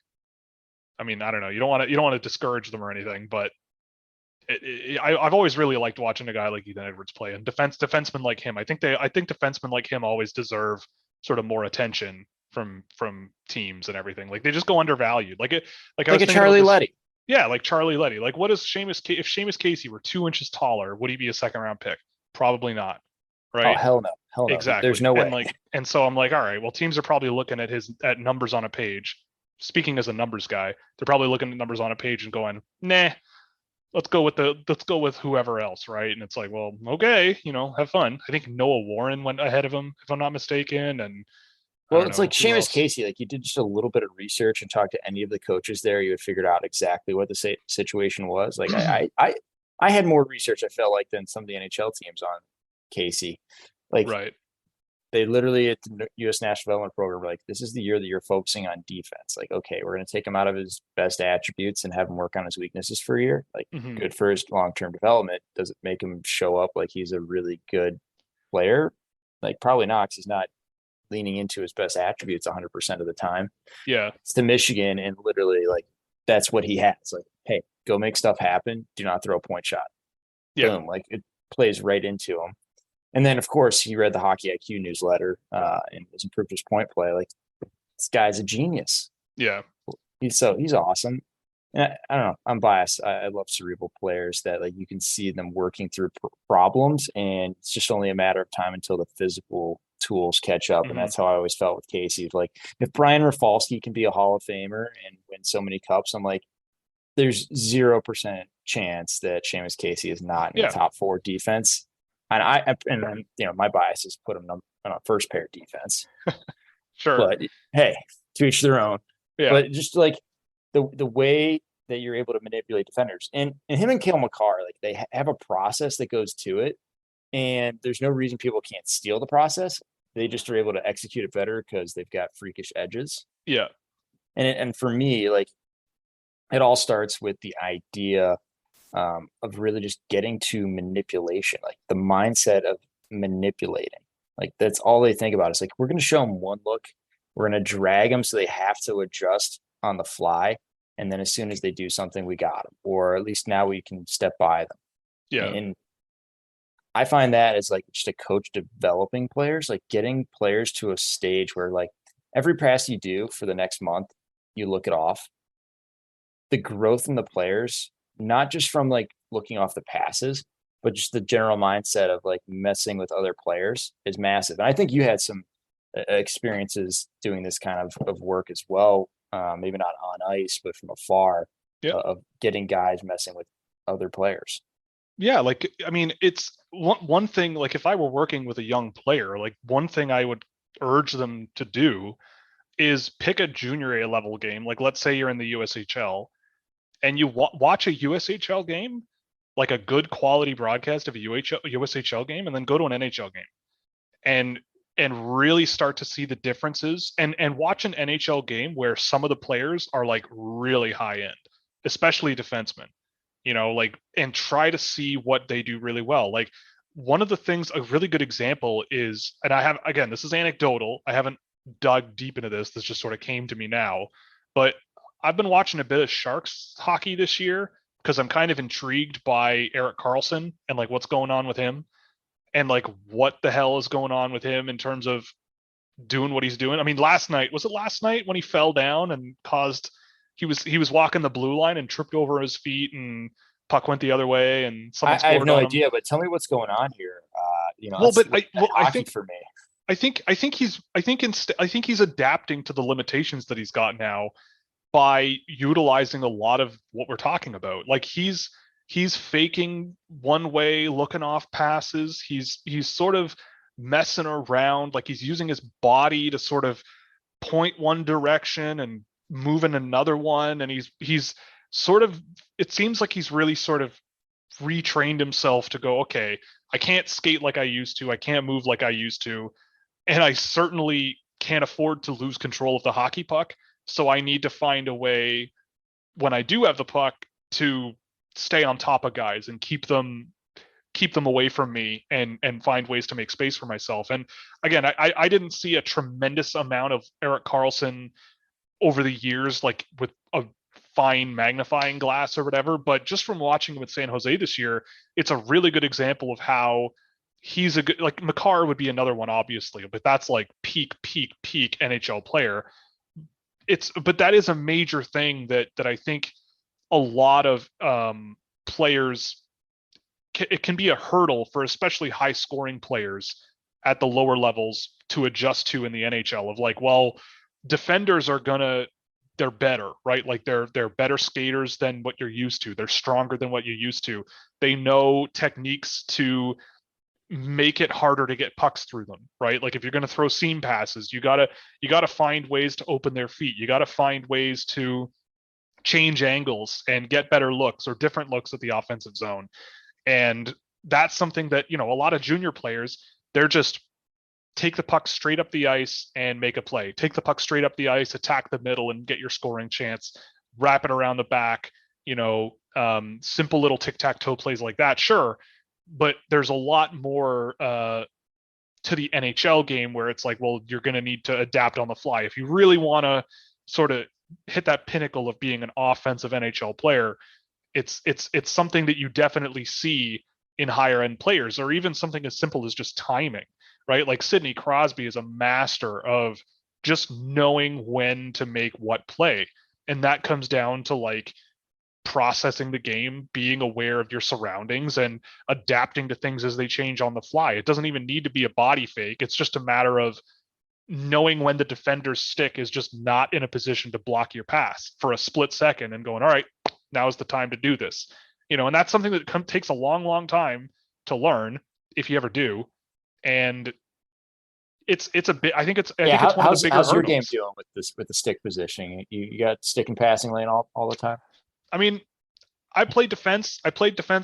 S2: I mean, I don't know. You don't want to discourage them or anything, but I've always really liked watching a guy like Ethan Edwards play, and defensemen like him. I think defensemen like him always deserve sort of more attention from teams and everything. Like they just go undervalued. Like a
S3: Charlie Leddy.
S2: Yeah, like Charlie Leddy. Like, what is if Seamus Casey were 2 inches taller, would he be a second round pick? Probably not. Right?
S3: Oh, hell no.
S2: Exactly.
S3: There's no way.
S2: And so I'm like, all right, well, teams are probably looking at numbers on a page. Speaking as a numbers guy, they're probably looking at numbers on a page and going, nah, let's go with whoever else, right? And it's like, well, okay, have fun. I think Noah Warren went ahead of him, if I'm not mistaken. And
S3: it's like Seamus Casey. Like, you did just a little bit of research and talked to any of the coaches there, you had figured out exactly what the situation was. Like, I had more research, I felt like, than some of the NHL teams on Casey. Like,
S2: right.
S3: They literally at the U.S. National Development Program were like, this is the year that you're focusing on defense. Like, okay, we're going to take him out of his best attributes and have him work on his weaknesses for a year. Like, good for his long-term development. Does it make him show up like he's a really good player? Like, probably not, because he's not leaning into his best attributes 100% of the time.
S2: Yeah.
S3: It's to Michigan, and literally, like, that's what he has. Like, hey, go make stuff happen. Do not throw a point shot.
S2: Yeah.
S3: Boom. Like it plays right into him. And then of course he read the Hockey IQ newsletter and has improved his point play. Like this guy's a genius.
S2: Yeah.
S3: He's awesome. And I don't know. I'm biased. I love cerebral players that like you can see them working through problems, and it's just only a matter of time until the physical tools catch up. And that's how I always felt with Casey. Like if Brian Rafalski can be a Hall of Famer and win so many cups, I'm like, there's 0% chance that Seamus Casey is not in the top 4 defense. And then, my bias is put him on a first pair defense.
S2: Sure.
S3: But hey, to each their own.
S2: Yeah.
S3: But just like the way that you're able to manipulate defenders, and him and Cale Makar, like they have a process that goes to it, and there's no reason people can't steal the process. They just are able to execute it better because they've got freakish edges.
S2: Yeah.
S3: And for me, like it all starts with the idea of really just getting to manipulation, like the mindset of manipulating. Like that's all they think about. It's like, we're going to show them one look. We're going to drag them so they have to adjust on the fly. And then as soon as they do something, we got them. Or at least now we can step by them.
S2: Yeah.
S3: And I find that as like just a coach developing players, like getting players to a stage where like every pass you do for the next month, you look it off. The growth in the players, not just from like looking off the passes, but just the general mindset of like messing with other players is massive. And I think you had some experiences doing this kind of work as well. Maybe not on ice, but from afar, of getting guys messing with other players.
S2: Yeah. Like, I mean, it's one thing, like if I were working with a young player, like one thing I would urge them to do is pick a junior A level game. Like let's say you're in the USHL and you watch a USHL game, like a good quality broadcast of a USHL game, and then go to an NHL game and really start to see the differences and watch an NHL game where some of the players are like really high end, especially defensemen, like, and try to see what they do really well. Like one of the things, a really good example is, and I have, again, this is anecdotal. I haven't dug deep into this. This just sort of came to me now, but I've been watching a bit of Sharks hockey this year because I'm kind of intrigued by Erik Karlsson and like what's going on with him. And like, what the hell is going on with him in terms of doing what he's doing? I mean, was it last night when he fell down and he was walking the blue line and tripped over his feet and puck went the other way and someone scored
S3: I have no
S2: on him.
S3: idea, but tell me what's going on here.
S2: I think
S3: for me.
S2: I think he's adapting to the limitations that he's got now by utilizing a lot of what we're talking about. Like he's faking one way, looking off passes. He's sort of messing around, like he's using his body to sort of point one direction and move in another one. And he's sort of, it seems like he's really sort of retrained himself to go, okay, I can't skate like I used to. I can't move like I used to. And I certainly can't afford to lose control of the hockey puck. So I need to find a way when I do have the puck to stay on top of guys and keep them away from me and find ways to make space for myself. And again, I didn't see a tremendous amount of Erik Karlsson over the years, like with a fine magnifying glass or whatever, but just from watching him with San Jose this year, it's a really good example of how he's a good, like Makar would be another one, obviously, but that's like peak NHL player. But that is a major thing that I think a lot of players, it can be a hurdle for especially high scoring players at the lower levels to adjust to in the NHL of like, well, defenders they're better, right? Like they're better skaters than what you're used to. They're stronger than what you're used to. They know techniques to make it harder to get pucks through them, right? Like if you're going to throw seam passes, you got to find ways to open their feet. You got to find ways to change angles and get better looks or different looks at the offensive zone. And that's something that, a lot of junior players, they're just take the puck straight up the ice and make a play. Take the puck straight up the ice, attack the middle and get your scoring chance, wrap it around the back, simple little tic-tac-toe plays like that. Sure. But there's a lot more to the NHL game where it's like, well, you're going to need to adapt on the fly. If you really want to sort of hit that pinnacle of being an offensive NHL player, it's something that you definitely see in higher end players, or even something as simple as just timing, right? Like Sidney Crosby is a master of just knowing when to make what play. And that comes down to like processing the game, being aware of your surroundings, and adapting to things as they change on the fly. It doesn't even need to be a body fake. It's just a matter of knowing when the defender's stick is just not in a position to block your pass for a split second and going, all right, now is the time to do this. And that's something that takes a long, long time to learn if you ever do. And it's a bit, I think it's one of the bigger
S3: how's
S2: hurdles.
S3: Your game doing with the stick positioning? You got stick and passing lane all the time?
S2: I mean, I played defense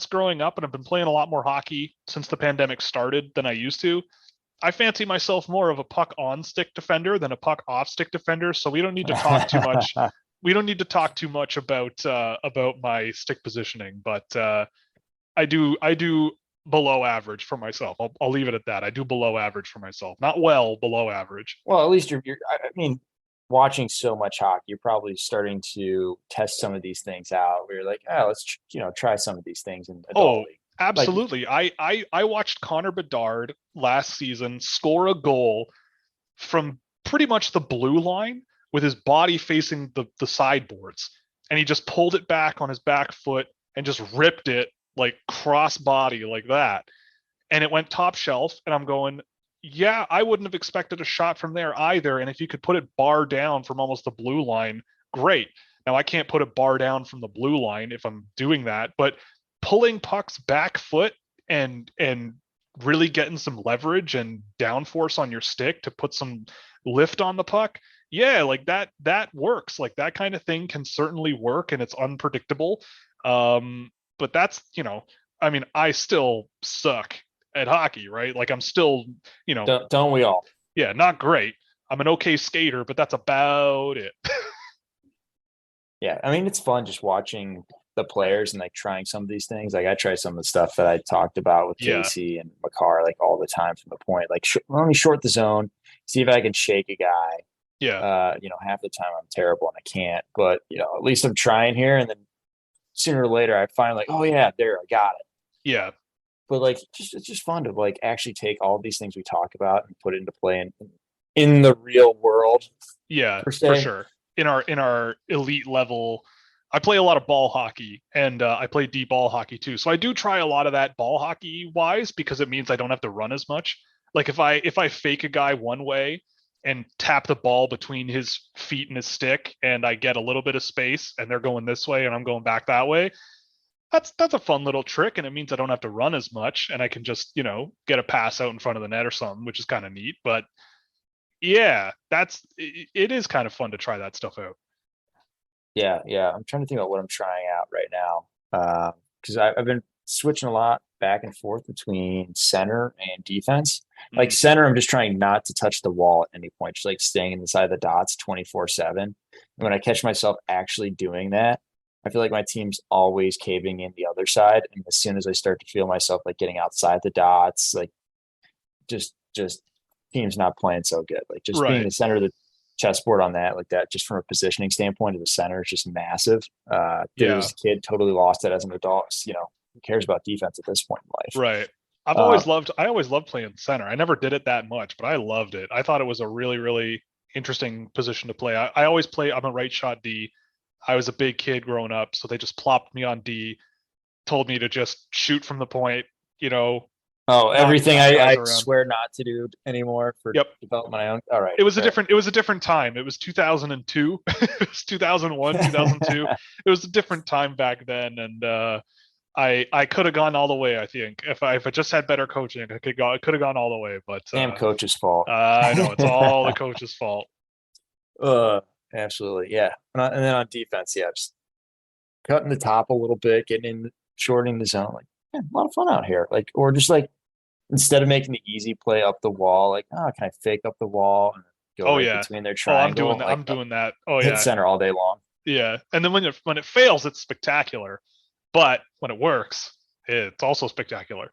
S2: growing up, and I've been playing a lot more hockey since the pandemic started than I used to. I fancy myself more of a puck on stick defender than a puck off stick defender, so we don't need to talk too much. We don't need to talk too much about my stick positioning, but I do below average for myself. I'll leave it at that. I do below average for myself, not well, below average.
S3: Well, at least you're. I mean, watching so much hockey, you're probably starting to test some of these things out. Where you're like, oh, let's try some of these things in adult league.
S2: Absolutely. Like, I watched Connor Bedard last season score a goal from pretty much the blue line with his body facing the sideboards, and he just pulled it back on his back foot and just ripped it like cross body like that, and it went top shelf. And I'm going, yeah, I wouldn't have expected a shot from there either. And if you could put it bar down from almost the blue line, great. Now I can't put a bar down from the blue line if I'm doing that, but pulling pucks back foot and really getting some leverage and downforce on your stick to put some lift on the puck, yeah, like that works. Like that kind of thing can certainly work, and it's unpredictable. But that's, I mean, I still suck at hockey, right? Like I'm still,
S3: don't we all?
S2: Yeah, not great. I'm an okay skater, but that's about it.
S3: Yeah, I mean, it's fun just watching the players and like trying some of these things. Like I try some of the stuff that I talked about with Casey and Makar, like all the time, from the point like let me short the zone, see if I can shake a guy.
S2: Yeah.
S3: Half the time I'm terrible and I can't, but at least I'm trying here. And then sooner or later I find like, oh yeah, there, I got it.
S2: Yeah.
S3: But like, it's just fun to like actually take all these things we talk about and put it into play in the real world.
S2: Yeah, for sure. In our elite level, I play a lot of ball hockey, and I play deep ball hockey too. So I do try a lot of that ball hockey wise, because it means I don't have to run as much. Like if I fake a guy one way and tap the ball between his feet and his stick, and I get a little bit of space, and they're going this way and I'm going back that way, that's a fun little trick, and it means I don't have to run as much, and I can just get a pass out in front of the net or something, which is kind of neat. But yeah, it is kind of fun to try that stuff out.
S3: Yeah. I'm trying to think about what I'm trying out right now, because I've been switching a lot back and forth between center and defense. Like center, I'm just trying not to touch the wall at any point, just like staying inside the dots 24/7. And when I catch myself actually doing that, I feel like my team's always caving in the other side. And as soon as I start to feel myself like getting outside the dots, like just team's not playing so good. Like just being the center of the chessboard on that, like that, just from a positioning standpoint of the center is just massive. As a kid, totally lost it as an adult. Who cares about defense at this point in life?
S2: Right. I always loved playing center. I never did it that much, but I loved it. I thought it was a really, really interesting position to play. I always play, I'm a right shot D. I was a big kid growing up, so they just plopped me on D, told me to just shoot from the point,
S3: everything I swear not to do anymore for develop my own. All right.
S2: It was a different time. It was 2002. It was 2001, 2002. It was a different time back then. And I could have gone all the way, I think. If I just had better coaching, I could have gone all the way. But
S3: damn coach's fault.
S2: I know, it's all the coach's fault.
S3: Absolutely. Yeah. And then on defense, just cutting the top a little bit, getting in, shorting the zone. Like, a lot of fun out here. Like, or just like, instead of making the easy play up the wall, like, can I fake up the wall and go between their triangle?
S2: I'm doing that.
S3: Like,
S2: I'm doing that.
S3: Hit center all day long.
S2: Yeah. And then when it fails, it's spectacular. But when it works, it's also spectacular.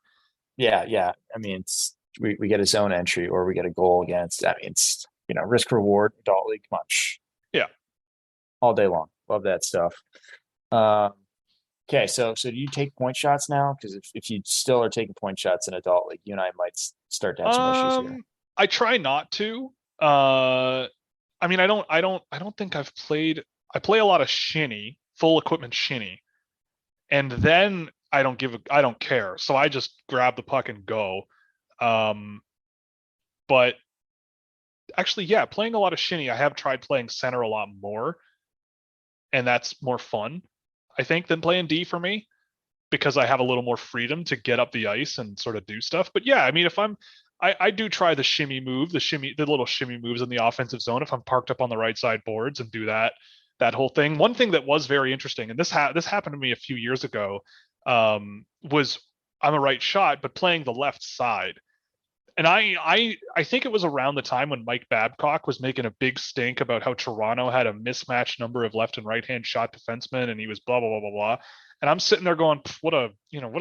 S3: Yeah. I mean, we get a zone entry or we get a goal against. I mean, it's risk reward, adult league, much.
S2: Yeah.
S3: all day long. Love that stuff. Okay, so do you take point shots now? Because if you still are taking point shots in adult league, you and I might start to have some issues here.
S2: I try not to. I mean, I don't think I've played. I play a lot of shinny, full equipment shinny, and then I don't care. So I just grab the puck and go. But actually, yeah, playing a lot of shinny. I have tried playing center a lot more, and that's more fun, I think, than playing D for me, because I have a little more freedom to get up the ice and sort of do stuff. But yeah, I mean, I do try the shimmy move, the little shimmy moves in the offensive zone if I'm parked up on the right side boards and do that whole thing. One thing that was very interesting, and this happened to me a few years ago, was I'm a right shot, but playing the left side. And I think it was around the time when Mike Babcock was making a big stink about how Toronto had a mismatched number of left and right hand shot defensemen, and he was blah blah blah blah blah. And I'm sitting there going, what a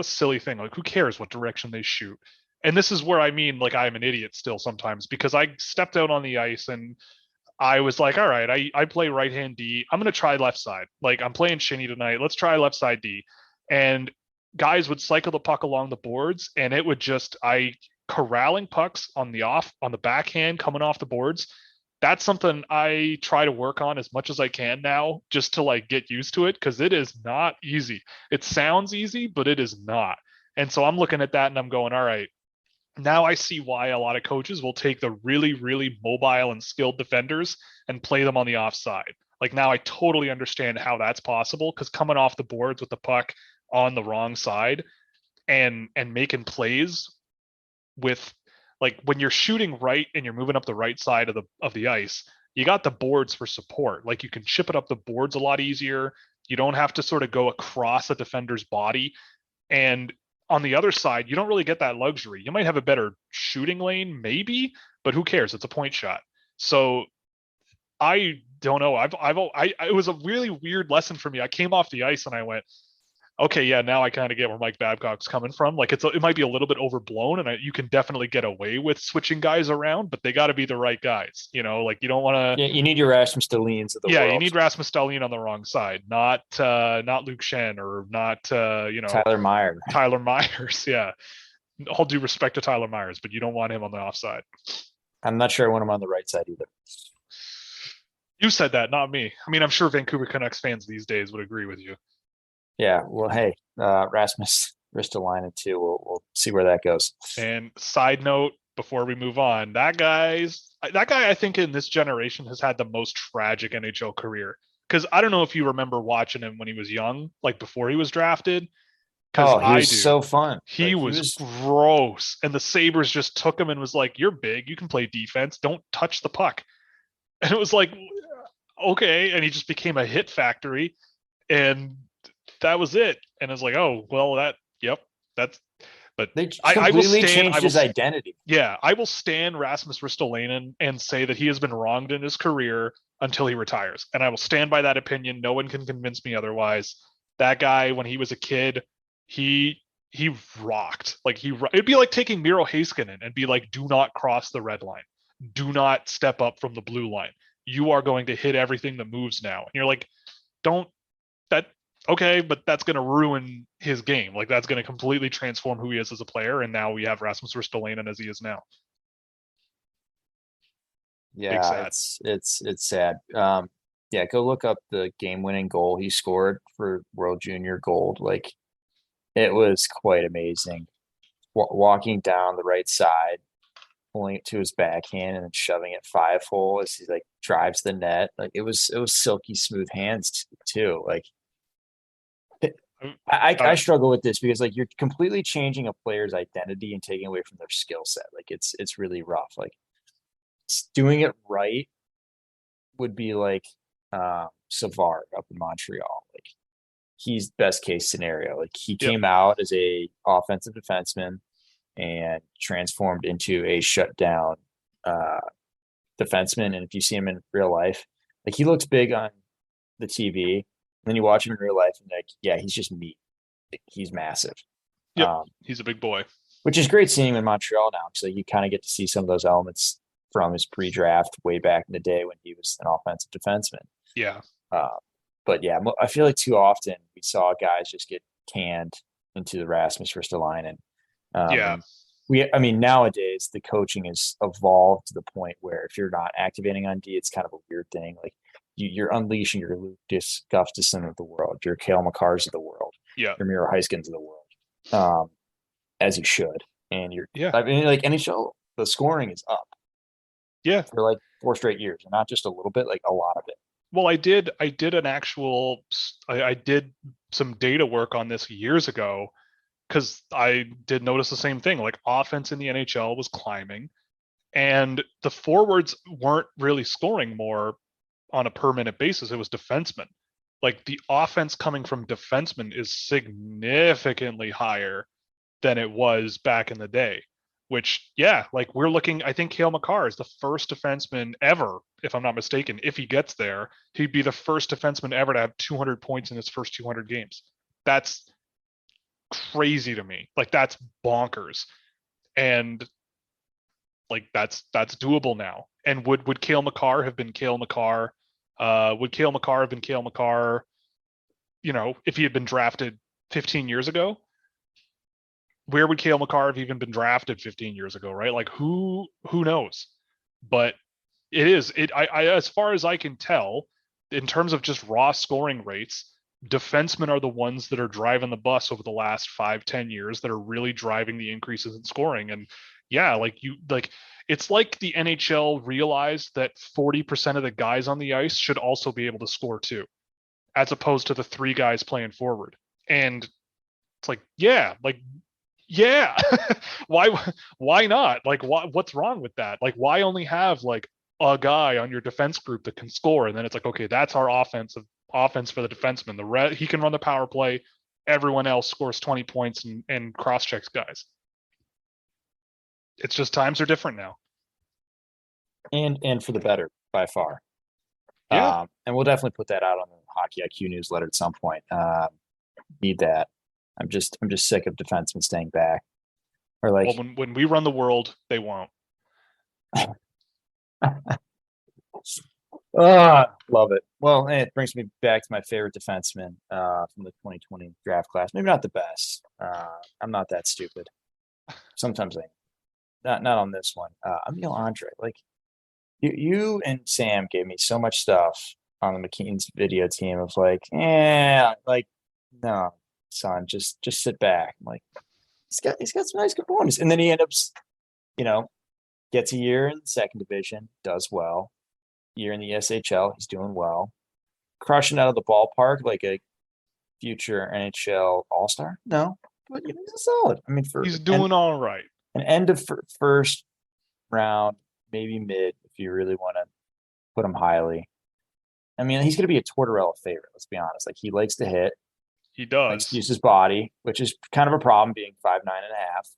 S2: silly thing. Like, who cares what direction they shoot? And this is where I mean, like, I'm an idiot still sometimes, because I stepped out on the ice and I was like, all right, I play right hand D. I'm gonna try left side. Like, I'm playing shinny tonight. Let's try left side D. And guys would cycle the puck along the boards, and it would just corralling pucks on the backhand coming off the boards. That's something I try to work on as much as I can now, just to like get used to it, because it is not easy. It sounds easy, but it is not. And so I'm looking at that and I'm going, all right, now I see why a lot of coaches will take the really, really mobile and skilled defenders and play them on the offside. Like, now I totally understand how that's possible, because coming off the boards with the puck on the wrong side and making plays with, like, when you're shooting right and you're moving up the right side of the ice, you got the boards for support. Like, you can chip it up the boards a lot easier. You don't have to sort of go across a defender's body. And on the other side, you don't really get that luxury. You might have a better shooting lane, maybe, but who cares? It's a point shot. So I don't know. It was a really weird lesson for me. I came off the ice and I went, okay, yeah, now I kind of get where Mike Babcock's coming from. Like, it might be a little bit overblown, and you can definitely get away with switching guys around, but they got to be the right guys. Like, you don't want to.
S3: Yeah, you need your Rasmus Dahlins of the world.
S2: Yeah, you need Rasmus Dahlin on the wrong side, not Luke Shen, or not
S3: Tyler Meyer.
S2: Tyler Myers. Yeah, all due respect to Tyler Myers, but you don't want him on the offside.
S3: I'm not sure I want him on the right side either.
S2: You said that, not me. I mean, I'm sure Vancouver Canucks fans these days would agree with you.
S3: Yeah, well, hey, Rasmus Ristolainen too. We'll see where that goes.
S2: And side note, before we move on, that guy, I think in this generation has had the most tragic NHL career. Because I don't know if you remember watching him when he was young, like before he was drafted.
S3: Oh, he was so fun.
S2: He was gross. And the Sabres just took him and was like, you're big. You can play defense. Don't touch the puck. And it was like, okay. And he just became a hit factory. And that was it. And it's like, oh, well, but
S3: they completely changed his identity.
S2: Yeah, I will stand Rasmus Ristolainen and say that he has been wronged in his career until he retires. And I will stand by that opinion. No one can convince me otherwise. That guy, when he was a kid, he rocked. Like, it'd be like taking Miro Heiskanen and be like, do not cross the red line. Do not step up from the blue line. You are going to hit everything that moves now. And you're like, okay, but that's going to ruin his game. Like, that's going to completely transform who he is as a player. And now we have Rasmus Ristolainen as he is now.
S3: Yeah, it's sad. Yeah, go look up the game-winning goal he scored for World Junior Gold. Like, it was quite amazing. Walking down the right side, pulling it to his backhand, and then shoving it 5-hole as he like drives the net. Like, it was silky smooth hands too. Like, I struggle with this because, like, you're completely changing a player's identity and taking away from their skill set. Like, it's really rough. Like, doing it right would be like Savard up in Montreal. Like, he's best case scenario. Like, he came out as a offensive defenseman and transformed into a shutdown defenseman. And if you see him in real life, like, he looks big on the TV. And then you watch him in real life and, like, yeah, he's just meat. He's massive.
S2: Yeah, he's a big boy.
S3: Which is great seeing him in Montreal now. So you kind of get to see some of those elements from his pre-draft way back in the day when he was an offensive defenseman.
S2: Yeah.
S3: But yeah, I feel like too often we saw guys just get canned into the Rasmus Ristolainen.
S2: Yeah.
S3: And I mean, nowadays the coaching has evolved to the point where if you're not activating on D, it's kind of a weird thing. Like you're unleashing your Lucas Gustafson of the world, your Cale Makars of the world,
S2: Yeah.
S3: your Miro Heiskins of the world, as you should. And
S2: Yeah.
S3: I mean, like NHL, the scoring is up.
S2: Yeah.
S3: For like 4 straight years, and not just a little bit, like a lot of it.
S2: Well, I did some data work on this years ago because I did notice the same thing. Like offense in the NHL was climbing, and the forwards weren't really scoring more on a per minute basis. It was defensemen. Like the offense coming from defensemen is significantly higher than it was back in the day. Which, yeah, like we're looking, I think Cale Makar is the first defenseman ever, if I'm not mistaken, if he gets there, he'd be the first defenseman ever to have 200 points in his first 200 games. That's crazy to me. Like that's bonkers. And like that's doable now. And would Cale Makar have been Cale Makar? Would Cale Makar have been Cale Makar, if he had been drafted 15 years ago? Where would Cale Makar have even been drafted 15 years ago, right? Like who knows? But I as far as I can tell, in terms of just raw scoring rates, defensemen are the ones that are driving the bus over the last 5-10 years that are really driving the increases in scoring. And yeah, it's like the NHL realized that 40% of the guys on the ice should also be able to score too, as opposed to the 3 guys playing forward. And it's like, yeah, why not? Like what's wrong with that? Like why only have like a guy on your defense group that can score, and then it's like, okay, that's our offense for the defenseman. He can run the power play, everyone else scores 20 points and cross checks guys. It's just times are different now,
S3: and for the better by far.
S2: Yeah.
S3: And we'll definitely put that out on the Hockey IQ newsletter at some point. Need that. I'm just sick of defensemen staying back. Or like,
S2: well, when we run the world, they won't.
S3: Love it. Well, it brings me back to my favorite defenseman from the 2020 draft class. Maybe not the best. I'm not that stupid. Sometimes I am. Not on this one. I'm Neil Andre. Like you and Sam gave me so much stuff on the McKean's video team of like, no, son, just sit back. I'm like, he's got some nice components. And then he ends up, gets a year in the second division, does well. Year in the SHL, he's doing well. Crushing out of the ballpark like a future NHL All-Star? No, but he's solid. I mean,
S2: he's doing all right.
S3: An end of first round, maybe mid, if you really want to put him highly. I mean, he's going to be a Tortorella favorite. Let's be honest. Like he likes to hit.
S2: He does.
S3: Likes to use his body, which is kind of a problem being 5'9" and a half,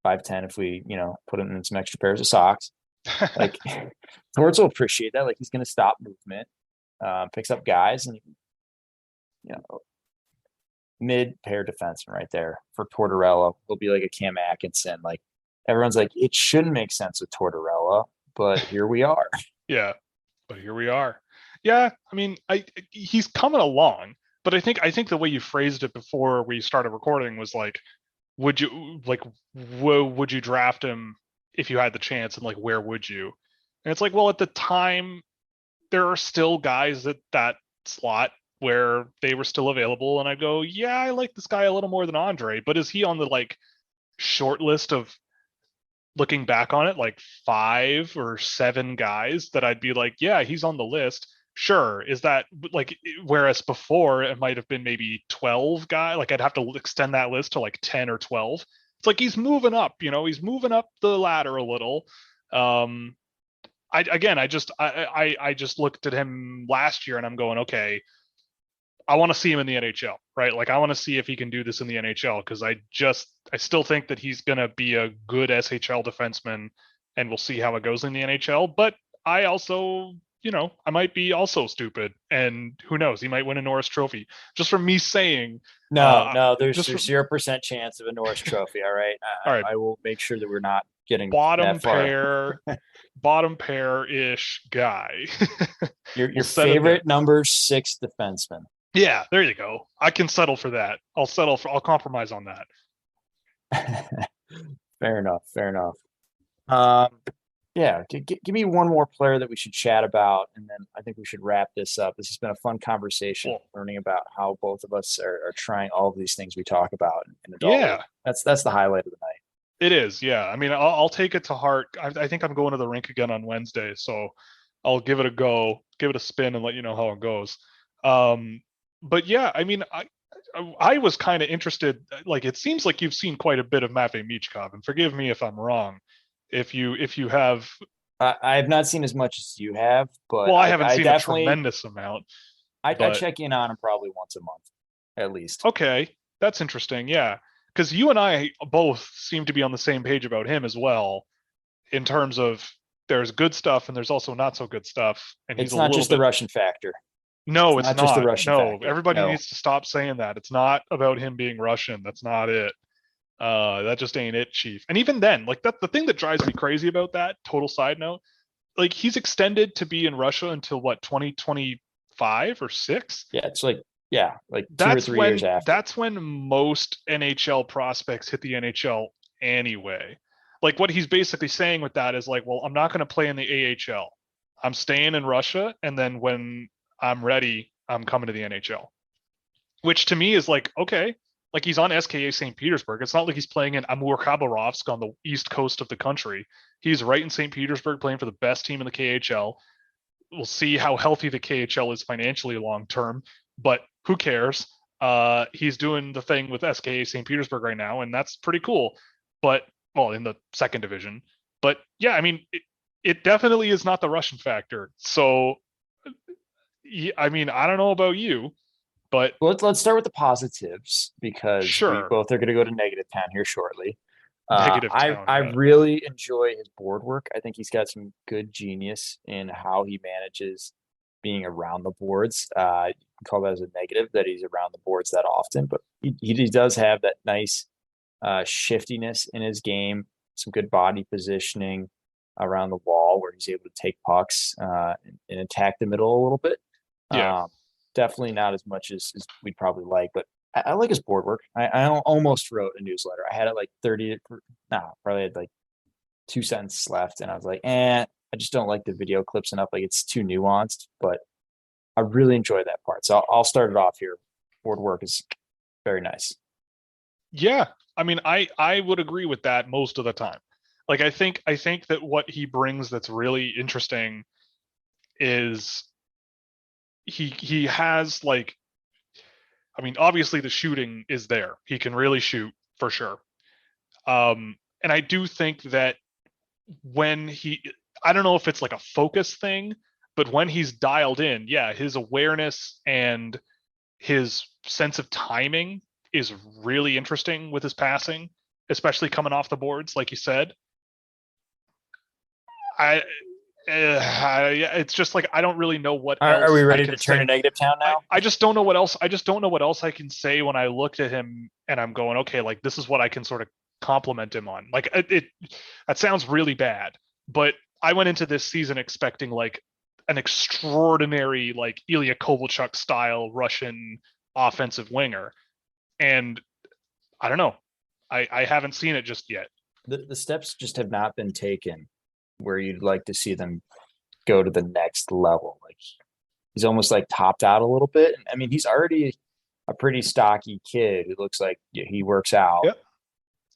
S3: 5'10" if we, put him in some extra pairs of socks. Like Torts will appreciate that. Like he's going to stop movement, picks up guys, and mid-pair defenseman right there for Tortorella. He'll be like a Cam Atkinson. Like everyone's like, it shouldn't make sense with Tortorella, but here we are.
S2: Yeah, but here we are. Yeah, I mean, he's coming along, but I think the way you phrased it before we started recording was like, would you draft him if you had the chance, and like where would you? And it's like, well, at the time there are still guys at that slot where they were still available, and I go, yeah, I like this guy a little more than Andre, but is he on the like short list of, looking back on it, like 5 or 7 guys that I'd be like, yeah, he's on the list? Sure. Is that like, whereas before it might have been maybe 12 guys, like I'd have to extend that list to like 10 or 12. It's like he's moving up, he's moving up the ladder a little. I just looked at him last year and I'm going, okay, I want to see him in the NHL, right? Like I want to see if he can do this in the NHL, because I still think that he's going to be a good SHL defenseman, and we'll see how it goes in the NHL. But I also, I might be also stupid, and who knows, he might win a Norris Trophy just from me saying.
S3: No, there's 0% chance of a Norris Trophy. All right.
S2: All right.
S3: I will make sure that we're not getting
S2: bottom
S3: that far.
S2: pair-ish guy.
S3: Your
S2: We'll set him
S3: favorite
S2: there.
S3: number 6 defenseman.
S2: Yeah, there you go. I can settle for that. I'll compromise on that.
S3: Fair enough. Fair enough. Yeah, give me one more player that we should chat about, and then I think we should wrap this up. This has been a fun conversation,
S2: Cool.
S3: learning about how both of us are trying all of these things we talk about in adulthood.
S2: Yeah.
S3: That's the highlight of the night.
S2: It is, yeah. I mean, I'll take it to heart. I think I'm going to the rink again on Wednesday, so I'll give it a go, give it a spin, and let you know how it goes. But yeah, I mean, I was kind of interested. Like, it seems like you've seen quite a bit of Matvei Michkov, and forgive me if I'm wrong. If you have,
S3: I have not seen as much as you have, but
S2: well, I haven't seen a
S3: definitely
S2: tremendous amount.
S3: I
S2: but-
S3: check in on him probably once a month, at least.
S2: Okay, that's interesting. Yeah, because you and I both seem to be on the same page about him as well, in terms of there's good stuff and there's also not so good stuff. And
S3: It's
S2: he's a
S3: not
S2: little
S3: just
S2: bit.
S3: the Russian factor.
S2: No, it's
S3: not just the Russian
S2: No,
S3: factor.
S2: everybody
S3: No.
S2: needs to stop saying that. It's not about him being Russian. That's not it. That just ain't it, Chief. And even then, like, that the thing that drives me crazy about that, total side note, like, he's extended to be in Russia until what, 2025 or 6?
S3: Yeah, it's like 2 or 3 years after.
S2: That's when most NHL prospects hit the NHL anyway. Like, what he's basically saying with that is like, well, I'm not going to play in the AHL. I'm staying in Russia, and then when I'm ready, I'm coming to the NHL. Which to me is like, okay, like, he's on SKA St. Petersburg. It's not like he's playing in Amur Khabarovsk on the east coast of the country. He's right in St. Petersburg playing for the best team in the KHL. We'll see how healthy the KHL is financially long term, but who cares? He's doing the thing with SKA St. Petersburg right now, and that's pretty cool. But, well, in the second division. But yeah, I mean, it definitely is not the Russian factor. So, I mean, I don't know about you, but
S3: Let's start with the positives, because we
S2: Sure.
S3: both are going to go to -10 here shortly.
S2: Negative
S3: I
S2: town,
S3: I
S2: yeah.
S3: really enjoy his board work. I think he's got some good genius in how he manages being around the boards. You can call that as a negative, that he's around the boards that often, but he does have that nice shiftiness in his game, some good body positioning around the wall where he's able to take pucks and attack the middle a little bit.
S2: Yeah.
S3: Definitely not as much as we'd probably like, but I like his board work. I almost wrote a newsletter. I had it like 30, probably had like 2 sentences left, and I was like, I just don't like the video clips enough. Like, it's too nuanced, but I really enjoy that part. So I'll start it off here. Board work is very nice.
S2: Yeah, I mean, I would agree with that most of the time. Like, I think that what he brings that's really interesting is he has, like, I mean, obviously the shooting is there. He can really shoot for sure. And I do think that when I don't know if it's like a focus thing, but when he's dialed in, yeah, his awareness and his sense of timing is really interesting with his passing, especially coming off the boards, like you said. It's just like, I don't really know what else.
S3: Are we ready
S2: I
S3: to
S2: can
S3: turn
S2: say.
S3: to negative town now?
S2: I just don't know what else. I just don't know what else I can say when I looked at him and I'm going, okay, like, this is what I can sort of compliment him on. Like, that sounds really bad, but I went into this season expecting like an extraordinary, like, Ilya Kovalchuk style Russian offensive winger, and I don't know. I haven't seen it just yet.
S3: The steps just have not been taken where you'd like to see them go to the next level. Like, he's almost like topped out a little bit. I mean, he's already a pretty stocky kid who looks like he works out.
S2: Yep.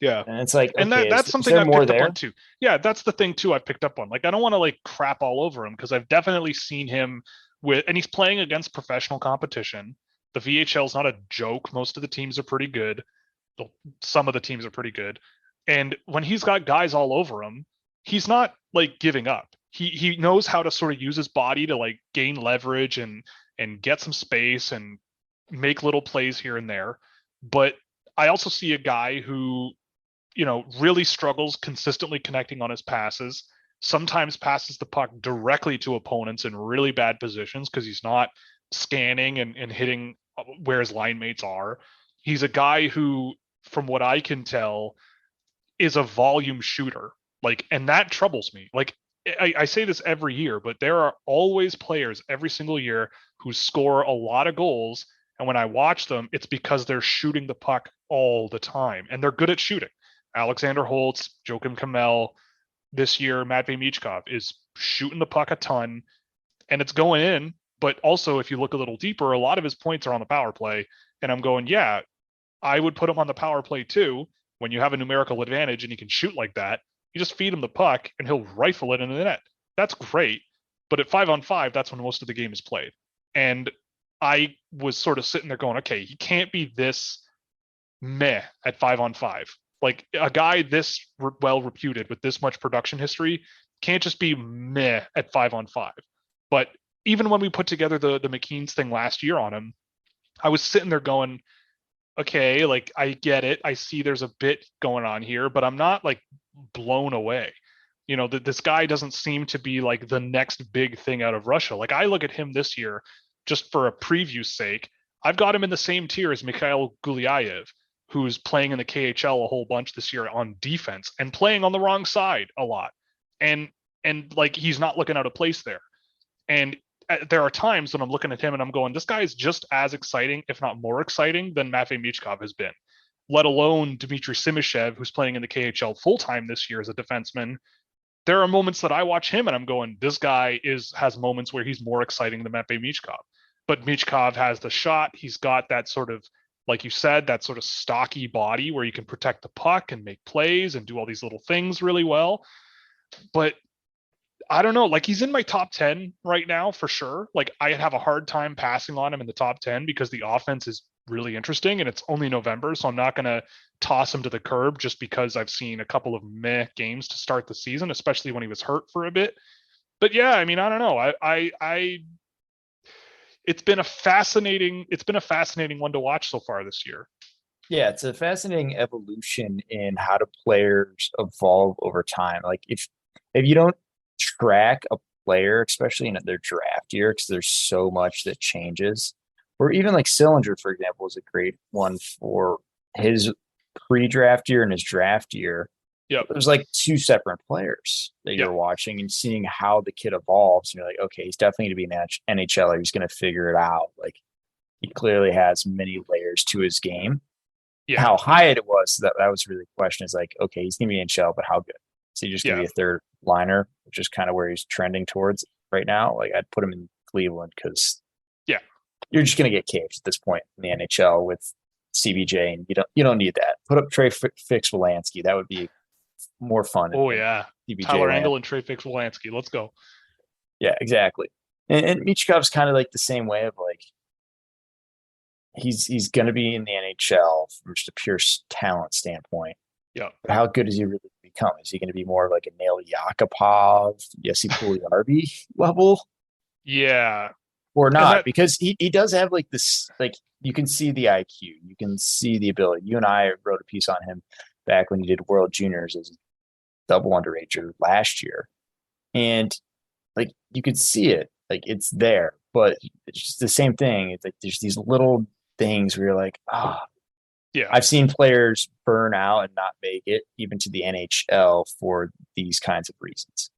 S2: Yeah.
S3: And it's like,
S2: and
S3: okay,
S2: that's
S3: is
S2: something
S3: there
S2: I
S3: more
S2: picked
S3: there?
S2: up on too. Yeah, that's the thing too I picked up on. Like, I don't want to like crap all over him, because I've definitely seen him and he's playing against professional competition. The VHL is not a joke. Most of the teams are pretty good. Some of the teams are pretty good. And when he's got guys all over him, he's not like giving up. He knows how to sort of use his body to like gain leverage and get some space and make little plays here and there. But I also see a guy who, really struggles consistently connecting on his passes, sometimes passes the puck directly to opponents in really bad positions because he's not scanning and hitting where his line mates are. He's a guy who, from what I can tell, is a volume shooter. Like, and that troubles me. Like, I say this every year, but there are always players every single year who score a lot of goals. And when I watch them, it's because they're shooting the puck all the time and they're good at shooting. Alexander Holtz, Joakim Kamel, this year, Matvei Michkov is shooting the puck a ton and it's going in. But also, if you look a little deeper, a lot of his points are on the power play. And I'm going, yeah, I would put him on the power play too. When you have a numerical advantage and he can shoot like that, you just feed him the puck and he'll rifle it into the net. That's great. But at 5-on-5, that's when most of the game is played. And I was sort of sitting there going, okay, he can't be this meh at 5-on-5. Like a guy this well reputed with this much production history can't just be meh at 5-on-5. But even when we put together the McKean's thing last year on him, I was sitting there going, okay, like I get it. I see there's a bit going on here, but I'm not like blown away. You know, that this guy doesn't seem to be like the next big thing out of Russia. Like I look at him this year, just for a preview's sake, I've got him in the same tier as Mikhail Gulyayev, who's playing in the KHL a whole bunch this year on defense and playing on the wrong side a lot. And like he's not looking out of place there. And there are times when I'm looking at him and I'm going, this guy is just as exciting, if not more exciting, than Matvei Michkov has been, let alone Dmitry Simishev, who's playing in the KHL full-time this year as a defenseman. There are moments that I watch him and I'm going, this guy has moments where he's more exciting than Matvei Michkov. But Michkov has the shot. He's got that sort of, like you said, that sort of stocky body where you can protect the puck and make plays and do all these little things really well. But I don't know, like he's in my top 10 right now for sure. Like I have a hard time passing on him in the top 10 because the offense is really interesting and it's only November. So I'm not going to toss him to the curb just because I've seen a couple of meh games to start the season, especially when he was hurt for a bit. But yeah, I mean, I don't know. It's been a fascinating one to watch so far this year.
S3: Yeah, it's a fascinating evolution in how do players evolve over time. Like if you don't track a player, especially in their draft year, because there's so much that changes. Or even like Sillinger, for example, is a great one for his pre-draft year and his draft year.
S2: Yep.
S3: There's like two separate players that you're watching and seeing how the kid evolves. And you're like, okay, he's definitely going to be an NHLer. He's going to figure it out. Like he clearly has many layers to his game. Yeah. How high it was, that was really the question, is like, okay, he's going to be NHL, but how good? So he's just going to be a third liner, which is kind of where he's trending towards right now. Like I'd put him in Cleveland because you're just going to get caved at this point in the NHL with CBJ, and you don't need that. Put up Trey Fix-Wolansky. That would be more fun.
S2: Oh yeah, CBJ Tyler Angle and Trey Fix-Wolansky. Let's go.
S3: Yeah, exactly. And Michkov's kind of like the same way of like he's going to be in the NHL from just a pure talent standpoint.
S2: Yeah.
S3: But how good is he really become? Is he going to be more of like a Nail Yakupov, Jesse Puljujarvi level?
S2: Yeah.
S3: Or not, because he does have like this, like you can see the IQ, you can see the ability. You and I wrote a piece on him back when he did World Juniors as a double underager last year. And like you could see it, like it's there, but it's just the same thing. It's like there's these little things where you're like,
S2: yeah.
S3: I've seen players burn out and not make it even to the NHL for these kinds of reasons.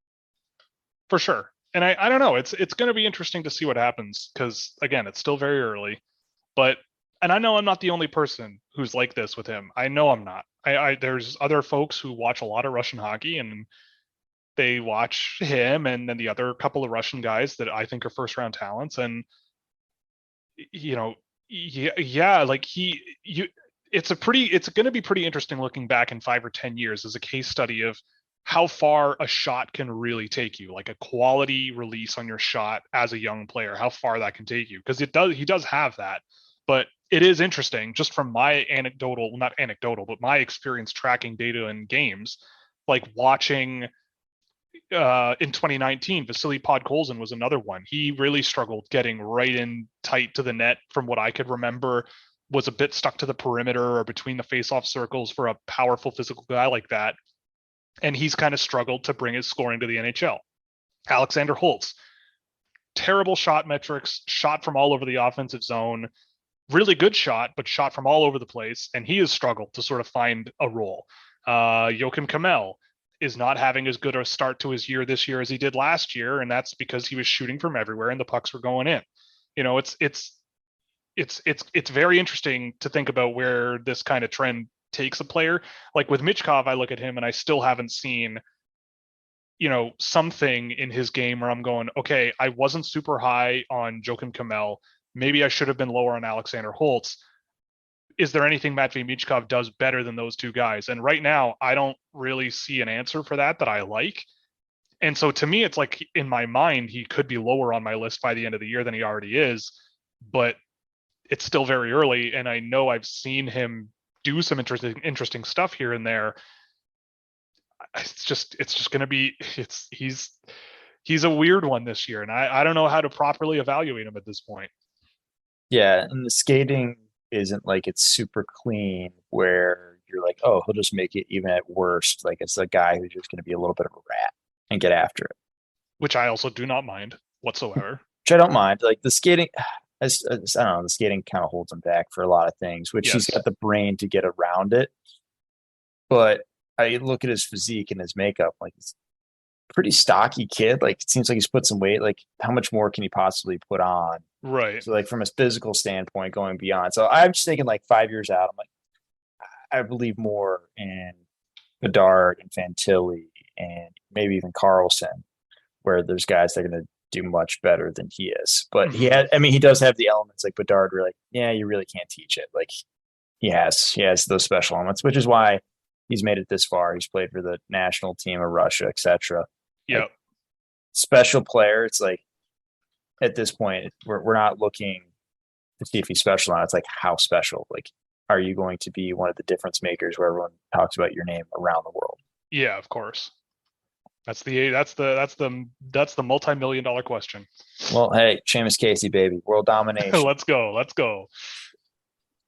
S2: For sure. And I don't know, it's going to be interesting to see what happens because, again, it's still very early. And I know I'm not the only person who's like this with him. I know I'm not. There's other folks who watch a lot of Russian hockey and they watch him and then the other couple of Russian guys that I think are first-round talents. And, you know, like it's going to be pretty interesting looking back in 5 or 10 years as a case study of how far a shot can really take you, like a quality release on your shot as a young player, how far that can take you. Because he does have that, but it is interesting just from my not anecdotal, but my experience tracking data in games, like watching in 2019, Vasily Podkolzin was another one. He really struggled getting right in tight to the net from what I could remember, was a bit stuck to the perimeter or between the face-off circles for a powerful physical guy like that. And he's kind of struggled to bring his scoring to the NHL. Alexander Holtz, terrible shot metrics, shot from all over the offensive zone, really good shot, but shot from all over the place. And he has struggled to sort of find a role. Joakim Kamel is not having as good a start to his year this year as he did last year, and that's because he was shooting from everywhere and the pucks were going in. It's very interesting to think about where this kind of trend takes a player. Like with Michkov, I look at him and I still haven't seen, something in his game where I'm going, okay, I wasn't super high on Joakim Kamel. Maybe I should have been lower on Alexander Holtz. Is there anything Matvei Michkov does better than those two guys? And right now, I don't really see an answer for that I like. And so to me, it's like in my mind, he could be lower on my list by the end of the year than he already is, but it's still very early. And I know I've seen him do some interesting stuff here and there. It's just going to be, he's a weird one this year. And I don't know how to properly evaluate him at this point.
S3: Yeah. And the skating isn't like it's super clean where you're like, oh, he'll just make it even at worst. Like it's a guy who's just going to be a little bit of a rat and get after it.
S2: Which I also do not mind whatsoever.
S3: Which I don't mind. Like the skating, I don't know, the skating kind of holds him back for a lot of things, which he's got the brain to get around it. But I look at his physique and his makeup, like he's a pretty stocky kid. Like it seems like he's put some weight. Like how much more can he possibly put on?
S2: Right.
S3: So like from a physical standpoint going beyond. So I'm just thinking like 5 years out, I'm like, I believe more in Bedard and Fantilli and maybe even Carlson, where there's guys that are going to do much better than he is. But he does have the elements like Bedard where like, yeah, you really can't teach it. Like he has those special elements, which is why he's made it this far. He's played for the national team of Russia, etc.
S2: Yeah.
S3: Like, special player. It's like, at this point, we're not looking to see if he's special or not. It's like, how special? Like, are you going to be one of the difference makers where everyone talks about your name around the world?
S2: Yeah, of course. That's the multi-million-dollar question.
S3: Well, hey, Seamus Casey, baby, world domination.
S2: Let's go.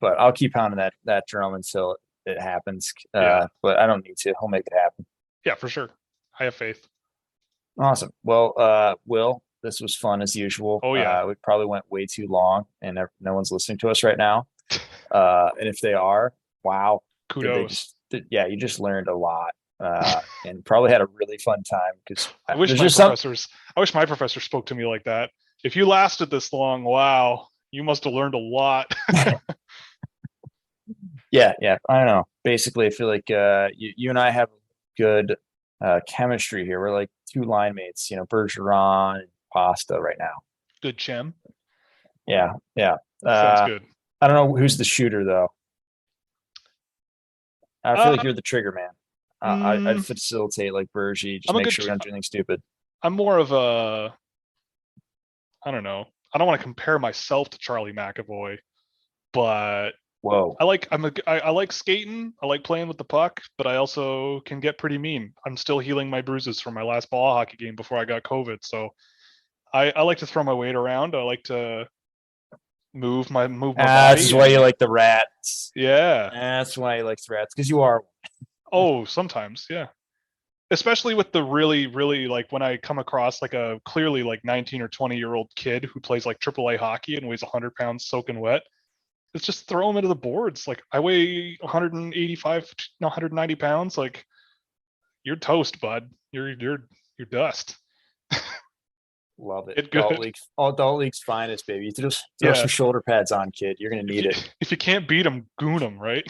S3: But I'll keep pounding that drum until it happens. But I don't need to. He'll make it happen.
S2: Yeah, for sure. I have faith.
S3: Awesome. Well, Will, this was fun as usual.
S2: Oh yeah.
S3: We probably went way too long, and no one's listening to us right now. And if they are, wow,
S2: kudos.
S3: You just learned a lot, and probably had a really fun time. Because
S2: I wish my professor spoke to me like that. If you lasted this long, wow, you must have learned a lot.
S3: Yeah. I don't know. Basically, I feel like you and I have good chemistry here. We're like two line mates, Bergeron and Pasta right now.
S2: Good chem.
S3: Yeah.
S2: Sounds good.
S3: I don't know who's the shooter though. I feel like you're the trigger man. I'd facilitate like Bergie, just make sure we don't do anything stupid.
S2: I'm more of a, I don't know. I don't want to compare myself to Charlie McAvoy, but
S3: whoa,
S2: I like skating. I like playing with the puck, but I also can get pretty mean. I'm still healing my bruises from my last ball hockey game before I got COVID. So I like to throw my weight around. I like to move my body.
S3: That's why you like the rats.
S2: Yeah.
S3: That's why he likes rats, because you are.
S2: Oh, sometimes, yeah. Especially with the really, really, like when I come across like a clearly like 19 or 20-year-old kid who plays like AAA hockey and weighs 100 pounds soaking wet. It's just throw him into the boards. Like I weigh 190 pounds. Like you're toast, bud. You're dust.
S3: Love it.
S2: Adult
S3: League's finest, baby. You just throw some shoulder pads on, kid. You're gonna need it.
S2: If you can't beat them, goon them, right?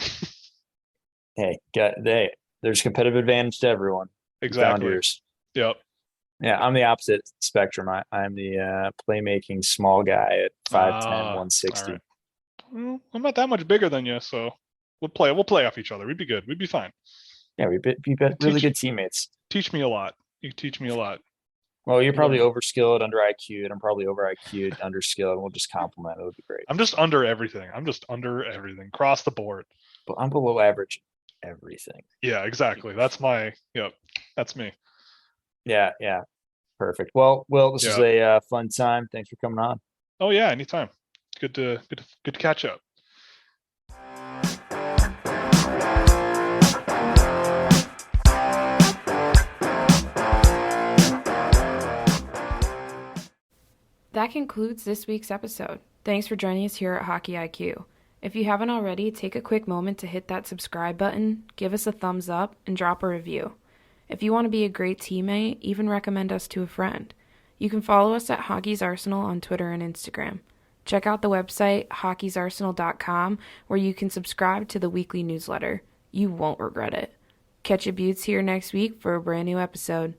S3: Hey, there's competitive advantage to everyone.
S2: Exactly. Yep.
S3: Yeah, I'm the opposite spectrum. I'm the playmaking small guy at 5'10", 160.
S2: Right. Well, I'm not that much bigger than you, so we'll play off each other. We'd be good. We'd be fine.
S3: Yeah, we'd be really good teammates.
S2: Teach me a lot. You teach me a lot.
S3: Well, you're probably overskilled, under IQ, and I'm probably over IQ, underskilled, and we'll just complement. It would be great.
S2: I'm just under everything. Across the board.
S3: But I'm below average everything.
S2: Yeah, exactly. That's me.
S3: Yeah. Perfect. Well, this is a fun time. Thanks for coming on.
S2: Oh yeah, anytime. Good to catch up.
S4: That concludes this week's episode. Thanks for joining us here at Hockey IQ. If you haven't already, take a quick moment to hit that subscribe button, give us a thumbs up, and drop a review. If you want to be a great teammate, even recommend us to a friend. You can follow us at Hockey's Arsenal on Twitter and Instagram. Check out the website, hockeysarsenal.com, where you can subscribe to the weekly newsletter. You won't regret it. Catch your buttes here next week for a brand new episode.